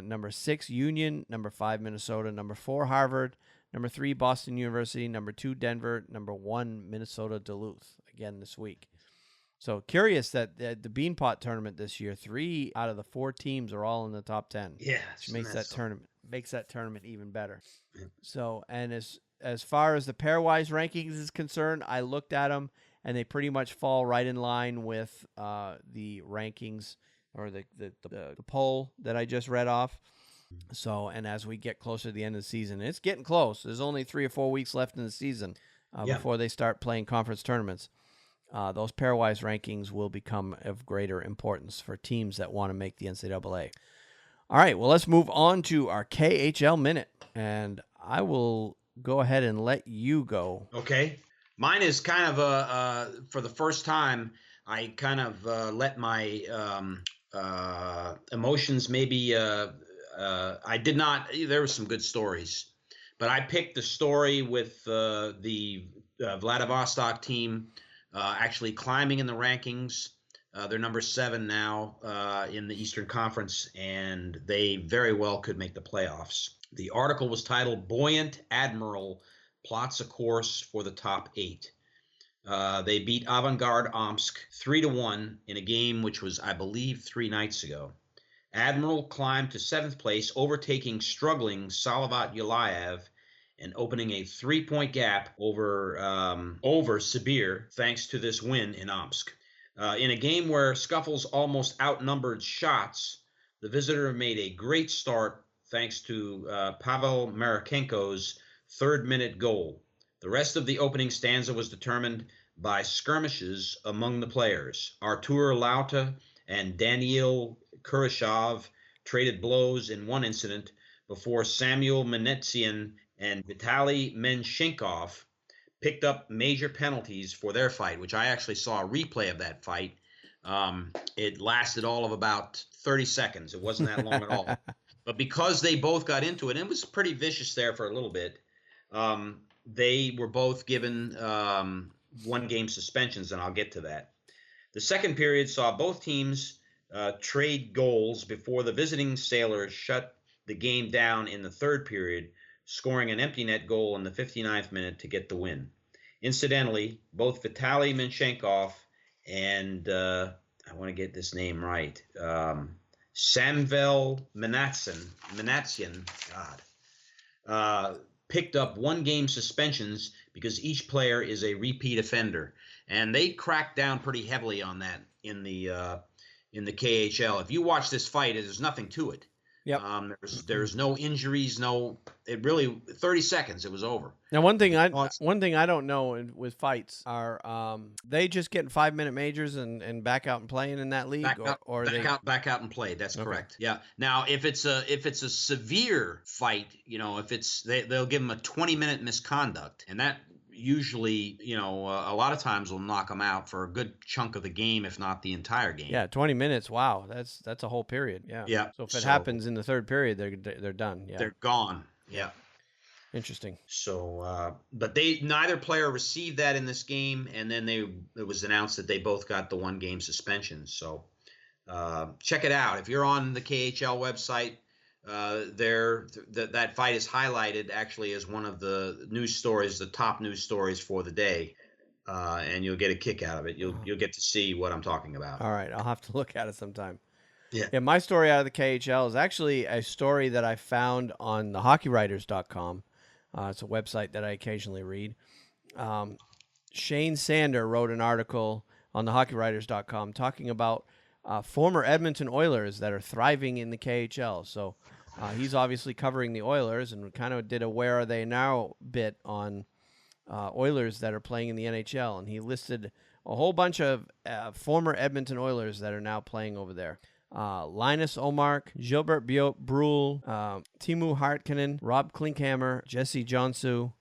Number 6, Union. Number 5, Minnesota. Number 4, Harvard. Number 3, Boston University. Number 2, Denver. Number 1, Minnesota Duluth. Again this week. So curious that the Beanpot tournament this year, 3 out of the 4 teams are all in the top 10. Yeah, which makes that tournament even better. So, and as far as the pairwise rankings is concerned, I looked at them and they pretty much fall right in line with the rankings or the poll that I just read off. So, and as we get closer to the end of the season, it's getting close. There's only 3 or 4 weeks left in the season before they start playing conference tournaments. Those pairwise rankings will become of greater importance for teams that want to make the NCAA. All right, well, let's move on to our KHL Minute, and I will go ahead and let you go. Okay. Mine is kind of for the first time, I kind of let my emotions maybe I did not. There were some good stories, but I picked the story with the Vladivostok team actually climbing in the rankings. They're number 7 now in the Eastern Conference, and they very well could make the playoffs. The article was titled "Buoyant Admiral Plots a Course for the Top 8." They beat Avangard Omsk 3-1 in a game which was, I believe, 3 nights ago. Admiral climbed to 7th place, overtaking struggling Salavat Yulayev and opening a 3-point gap over Sibir thanks to this win in Omsk. In a game where Scuffles almost outnumbered shots, the visitor made a great start thanks to Pavel Marchenko's 3rd-minute goal. The rest of the opening stanza was determined by skirmishes among the players. Artur Lauta and Daniil Kurashov traded blows in one incident before Samuel Menetsian and Vitaly Menshenkov picked up major penalties for their fight, which I actually saw a replay of that fight. It lasted all of about 30 seconds. It wasn't that long at all. But because they both got into it, and it was pretty vicious there for a little bit, they were both given 1-game suspensions, and I'll get to that. The second period saw both teams trade goals before the visiting Sailors shut the game down in the 3rd period, scoring an empty net goal in the 59th minute to get the win. Incidentally, both Vitaly Menshenkov and I want to get this name right, Samvel Menatsian, picked up 1-game suspensions because each player is a repeat offender, and they cracked down pretty heavily on that in the KHL. If you watch this fight, there's nothing to it. Yep. There's no injuries, it really 30 seconds it was over. Now one thing I don't know with fights are they just getting 5-minute majors and back out and playing in that league back out and play. That's correct. Yeah. Now if it's a severe fight, if it's they'll give them a 20-minute misconduct, and that usually, a lot of times will knock them out for a good chunk of the game, if not the entire game. Yeah, 20 minutes. Wow, that's a whole period. Yeah. Yeah. So if it happens in the third period, they're done. Yeah. They're gone. Yeah. Interesting. So, but neither player received that in this game, and then it was announced that they both got the 1-game suspension. So, check it out if you're on the KHL website. That fight is highlighted actually as one of the news stories, the top news stories for the day, and you'll get a kick out of it. You'll get to see what I'm talking about. All right, I'll have to look at it sometime. Yeah. My story out of the KHL is actually a story that I found on the hockeywriters.com. It's a website that I occasionally read. Shane Sander wrote an article on the hockeywriters.com talking about former Edmonton Oilers that are thriving in the KHL. So he's obviously covering the Oilers and kind of did a Where Are They Now bit on Oilers that are playing in the NHL. And he listed a whole bunch of former Edmonton Oilers that are now playing over there. Linus Omark, Gilbert Brule, Timu Hartkinen, Rob Klinkhammer, Jesse Jonsu,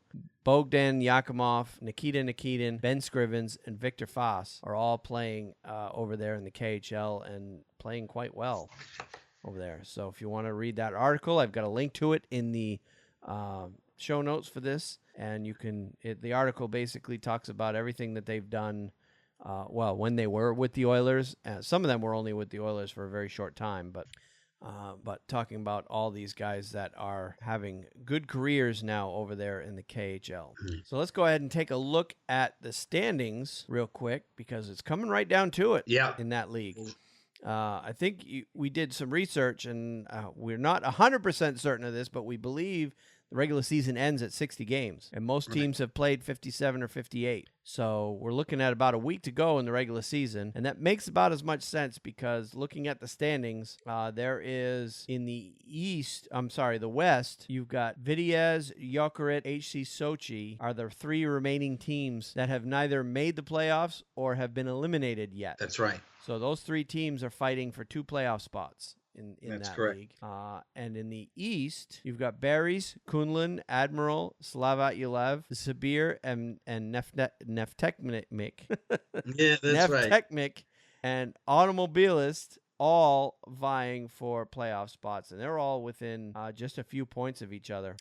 Bogdan Yakimov, Nikita Nikitin, Ben Scrivens, and Victor Foss are all playing over there in the KHL and playing quite well over there. So if you want to read that article, I've got a link to it in the show notes for this. And the article basically talks about everything that they've done when they were with the Oilers. Some of them were only with the Oilers for a very short time, but talking about all these guys that are having good careers now over there in the KHL. So let's go ahead and take a look at the standings real quick because it's coming right down to it in that league. I think we did some research, and we're not 100% certain of this, but we believe the regular season ends at 60 games, and most teams have played 57 or 58. So we're looking at about a week to go in the regular season, and that makes about as much sense because looking at the standings, there is in the West, you've got Vitesse, Jokerit, HC Sochi are the 3 remaining teams that have neither made the playoffs or have been eliminated yet. That's right. So those 3 teams are fighting for 2 playoff spots in That's that correct. league. And in the East, you've got Barries, Kunlun, Admiral, Slavat Yulev, Sabir, and Neftekmik. Yeah, that's right. Neftekmik and Automobilist all vying for playoff spots, and they're all within just a few points of each other.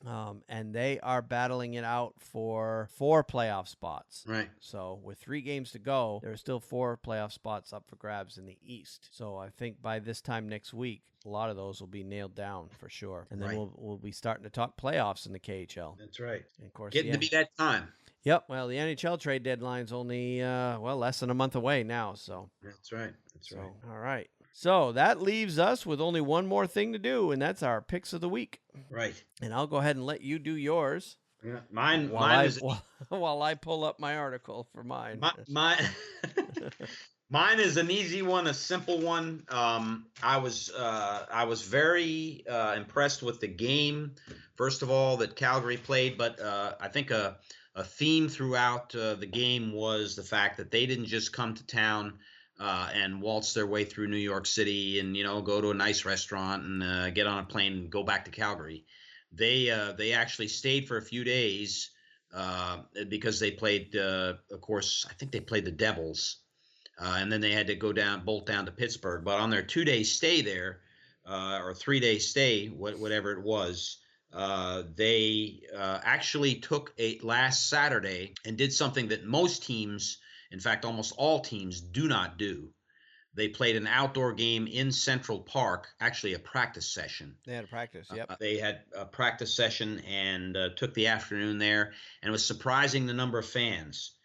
And they are battling it out for 4 playoff spots. Right. So with 3 games to go, there are still 4 playoff spots up for grabs in the East. So I think by this time next week, a lot of those will be nailed down for sure. And then we'll be starting to talk playoffs in the KHL. That's right. And of course, getting to be that time. Yep. Well, the NHL trade deadline's only less than a month away now. So that's right. That's right. All right. So that leaves us with only one more thing to do, and that's our picks of the week. Right. And I'll go ahead and let you do yours. Yeah. Mine is while I pull up my article for mine. Mine is an easy one, a simple one. I was very impressed with the game. First of all, that Calgary played, but I think a theme throughout the game was the fact that they didn't just come to town and waltz their way through New York City and go to a nice restaurant and get on a plane and go back to Calgary. They actually stayed for a few days because they played. Of course, I think they played the Devils, and then they had to bolt down to Pittsburgh. But on their 2-day stay there, or 3-day stay, whatever it was, they actually took last Saturday and did something that most teams, in fact, almost all teams, do not do. They played an outdoor game in Central Park, actually a practice session. They had a practice, yep. They had a practice session and took the afternoon there, and it was surprising the number of fans.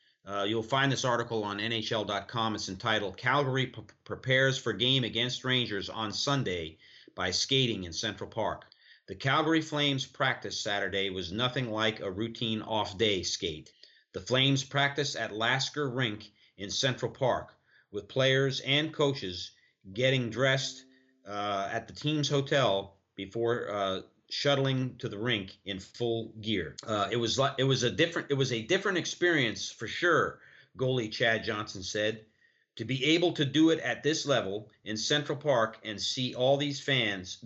You'll find this article on NHL.com. It's entitled, Calgary Prepares for Game Against Rangers on Sunday by Skating in Central Park. The Calgary Flames practice Saturday was nothing like a routine off-day skate. The Flames practice at Lasker Rink in Central Park, with players and coaches getting dressed at the team's hotel before shuttling to the rink in full gear. It was a different experience for sure, goalie Chad Johnson said. To be able to do it at this level in Central Park and see all these Flames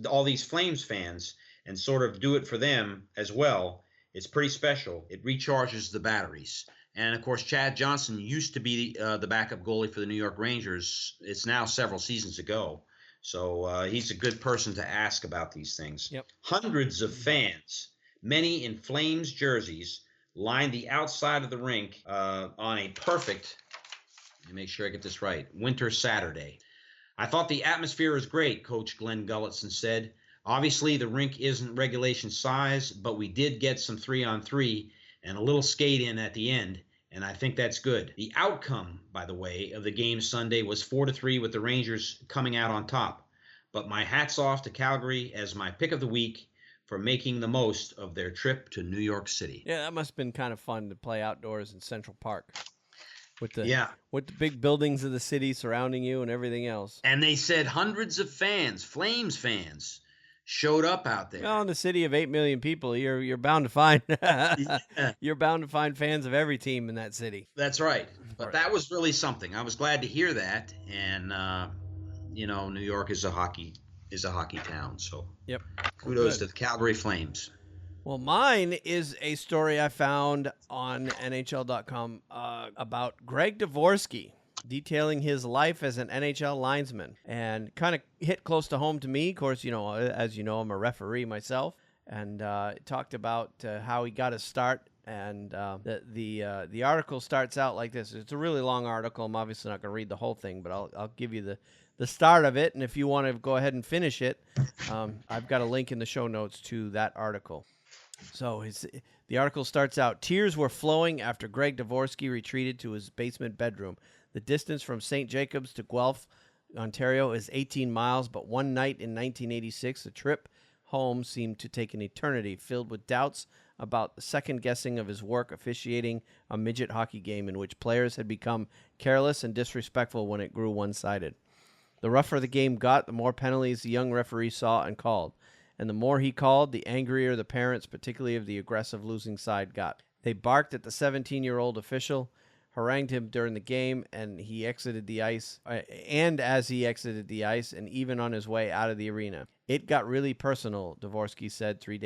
fans, and sort of do it for them as well, it's pretty special. It recharges the batteries. And of course, Chad Johnson used to be the backup goalie for the New York Rangers. It's now several seasons ago. So he's a good person to ask about these things. Yep. Hundreds of fans, many in Flames jerseys, lined the outside of the rink on a perfect, let me make sure I get this right, winter Saturday. I thought the atmosphere was great, Coach Glenn Gulletson said. Obviously, the rink isn't regulation size, but we did get some 3-on-3 and a little skate in at the end, and I think that's good. The outcome, by the way, of the game Sunday was 4-3 with the Rangers coming out on top. But my hat's off to Calgary as my pick of the week for making the most of their trip to New York City. Yeah, that must have been kind of fun to play outdoors in Central Park with the big buildings of the city surrounding you and everything else. And they said hundreds of fans, Flames fans, showed up out there. Well, in the city of 8 million people, you're bound to find you're bound to find fans of every team in that city. That's right. But that was really something. I was glad to hear that. And New York is a hockey town. So yep. Kudos to the Calgary Flames. Well, mine is a story I found on NHL.com about Greg Dvorsky, detailing his life as an NHL linesman, and kind of hit close to home to me. Of course, as you know, I'm a referee myself, and talked about how he got his start. And the article starts out like this. It's a really long article. I'm obviously not going to read the whole thing, but I'll give you the start of it. And if you want to go ahead and finish it, I've got a link in the show notes to that article. So the article starts out, tears were flowing after Greg Dvorsky retreated to his basement bedroom. The distance from St. Jacobs to Guelph, Ontario is 18 miles, but one night in 1986, the trip home seemed to take an eternity, filled with doubts about the second-guessing of his work officiating a midget hockey game in which players had become careless and disrespectful when it grew one-sided. The rougher the game got, the more penalties the young referee saw and called. And the more he called, the angrier the parents, particularly of the aggressive losing side, got. They barked at the 17-year-old official, harangued him during the game, and he exited the ice, and as he exited the ice, and even on his way out of the arena. It got really personal, Dvorsky said 3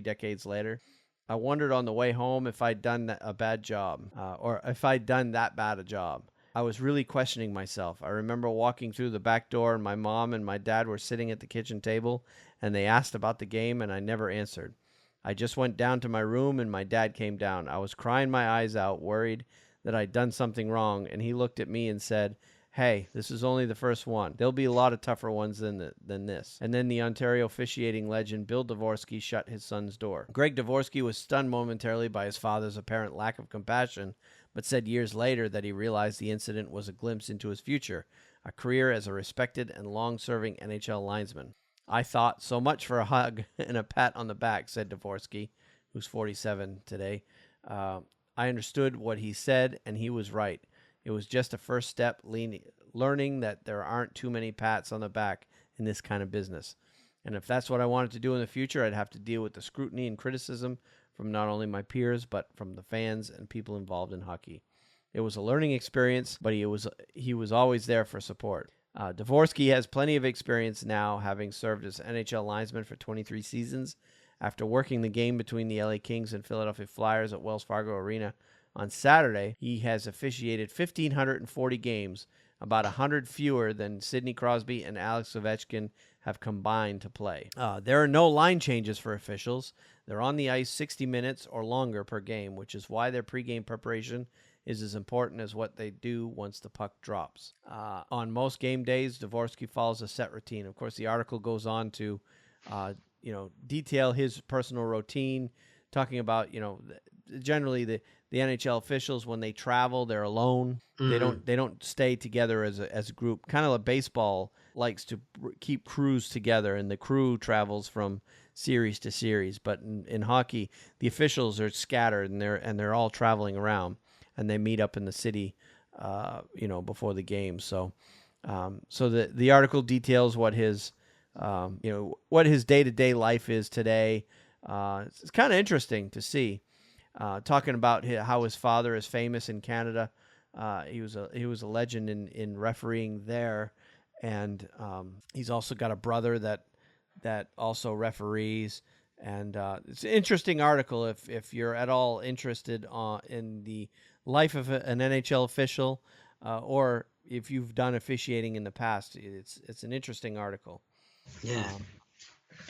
decades later. I wondered on the way home if I'd done a bad job, or if I'd done that bad a job. I was really questioning myself. I remember walking through the back door, and my mom and my dad were sitting at the kitchen table, and they asked about the game, and I never answered. I just went down to my room, and my dad came down. I was crying my eyes out, worried that I'd done something wrong, and he looked at me and said, "Hey, this is only the first one. There'll be a lot of tougher ones than this." And then the Ontario officiating legend Bill Dvorsky shut his son's door. Greg Dvorsky was stunned momentarily by his father's apparent lack of compassion, but said years later that he realized the incident was a glimpse into his future, a career as a respected and long-serving NHL linesman. I thought, so much for a hug and a pat on the back, said Dvorsky, who's 47 today. I understood what he said, and he was right. It was just a first step, learning that there aren't too many pats on the back in this kind of business. And if that's what I wanted to do in the future, I'd have to deal with the scrutiny and criticism from not only my peers, but from the fans and people involved in hockey. It was a learning experience, but he was always there for support. Dvorsky has plenty of experience now, having served as NHL linesman for 23 seasons. After working the game between the LA Kings and Philadelphia Flyers at Wells Fargo Arena on Saturday, he has officiated 1,540 games, about 100 fewer than Sidney Crosby and Alex Ovechkin have combined to play. There are no line changes for officials. They're on the ice 60 minutes or longer per game, which is why their pregame preparation is as important as what they do once the puck drops. On most game days, Dvorsky follows a set routine. Of course, the article goes on to detail his personal routine, talking about, generally the NHL officials, when they travel, they're alone. Mm-hmm. They don't stay together as a group. Kind of like baseball likes to keep crews together, and the crew travels from series to series. But in hockey, the officials are scattered, and they're all traveling around, and they meet up in the city, before the game. So the article details what his day-to-day life is today. It's kind of interesting to see. Talking about how his father is famous in Canada. He was a legend in refereeing there, and he's also got a brother that also referees. And it's an interesting article if you're at all interested in the life of an NHL official, or if you've done officiating in the past. It's an interesting article. Yeah.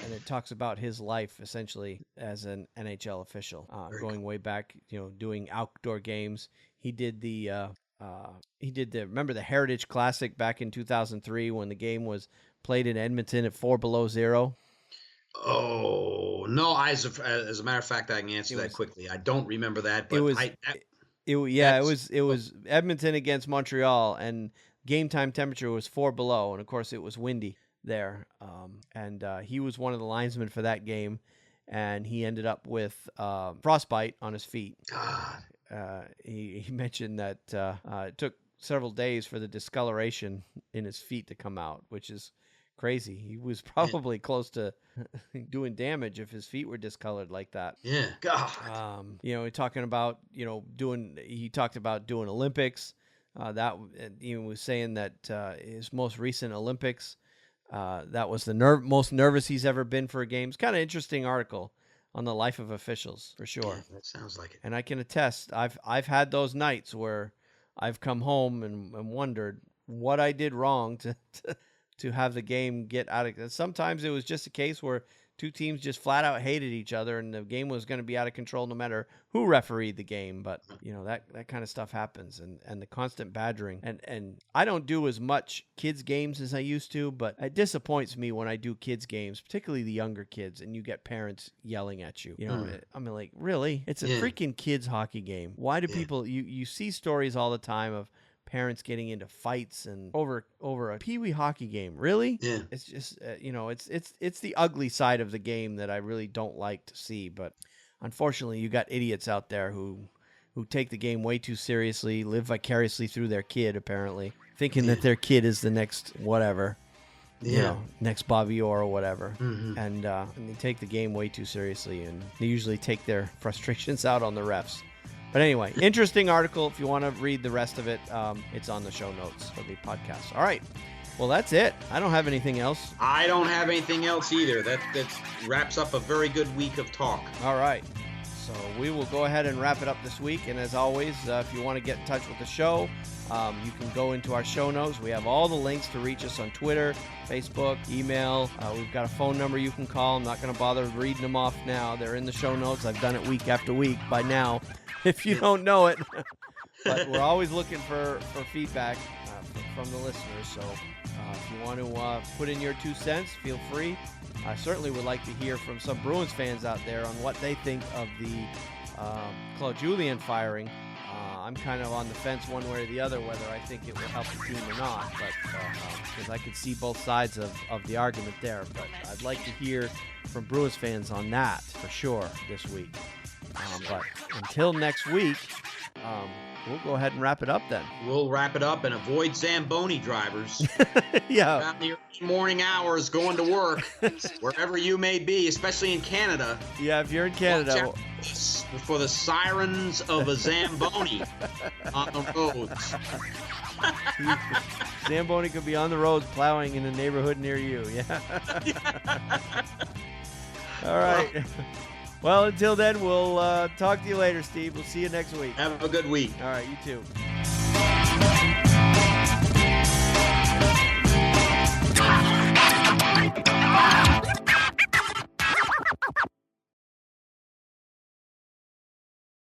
And it talks about his life essentially as an NHL official, going way back, doing outdoor games. He did remember the Heritage Classic back in 2003 when the game was played in Edmonton at 4 below zero. Oh no! As a matter of fact, I can answer that quickly. I don't remember that, but it was Edmonton against Montreal, and game time temperature was 4 below, and of course it was windy there. And he was one of the linesmen for that game, and he ended up with frostbite on his feet. God. He mentioned that it took several days for the discoloration in his feet to come out, which is crazy. He was probably close to doing damage if his feet were discolored like that. Yeah. God. He talked about doing Olympics. That he was saying that his most recent Olympics, that was the most nervous he's ever been for a game. It's kind of interesting article on the life of officials, for sure. Yeah, that sounds like it. And I can attest, I've had those nights where I've come home and wondered what I did wrong to have the game get out of. Sometimes it was just a case where two teams just flat out hated each other, and the game was going to be out of control no matter who refereed the game. But that kind of stuff happens, and the constant badgering. And I don't do as much kids games as I used to, but it disappoints me when I do kids games, particularly the younger kids, and you get parents yelling at you. I mean, like, really? It's a freaking kids hockey game. Why do people? You see stories all the time of parents getting into fights and over a peewee hockey game. Really? Yeah. It's just it's the ugly side of the game that I really don't like to see. But unfortunately, you got idiots out there who take the game way too seriously, live vicariously through their kid, apparently, thinking that their kid is the next whatever. Next Bobby Orr or whatever. Mm-hmm. And they take the game way too seriously, and they usually take their frustrations out on the refs. But anyway, interesting article. If you want to read the rest of it, it's on the show notes for the podcast. All right. Well, that's it. I don't have anything else. I don't have anything else either. That wraps up a very good week of talk. All right. So we will go ahead and wrap it up this week. And as always, if you want to get in touch with the show, you can go into our show notes. We have all the links to reach us on Twitter, Facebook, email. We've got a phone number you can call. I'm not going to bother reading them off now. They're in the show notes. I've done it week after week by now, if you don't know it. But we're always looking for feedback from the listeners. So if you want to put in your 2 cents, feel free. I certainly would like to hear from some Bruins fans out there on what they think of the Claude Julien firing. I'm kind of on the fence one way or the other whether I think it will help the team or not, but because I could see both sides of the argument there. But I'd like to hear from Bruins fans on that for sure this week. But until next week, we'll go ahead and wrap it up then. We'll wrap it up and avoid Zamboni drivers. Yeah. Around the early morning hours going to work, wherever you may be, especially in Canada. Yeah, if you're in Canada. For the sirens of a Zamboni on the roads. Zamboni could be on the roads plowing in a neighborhood near you. Yeah. All right. Well, until then, we'll talk to you later, Steve. We'll see you next week. Have a good week. All right, you too.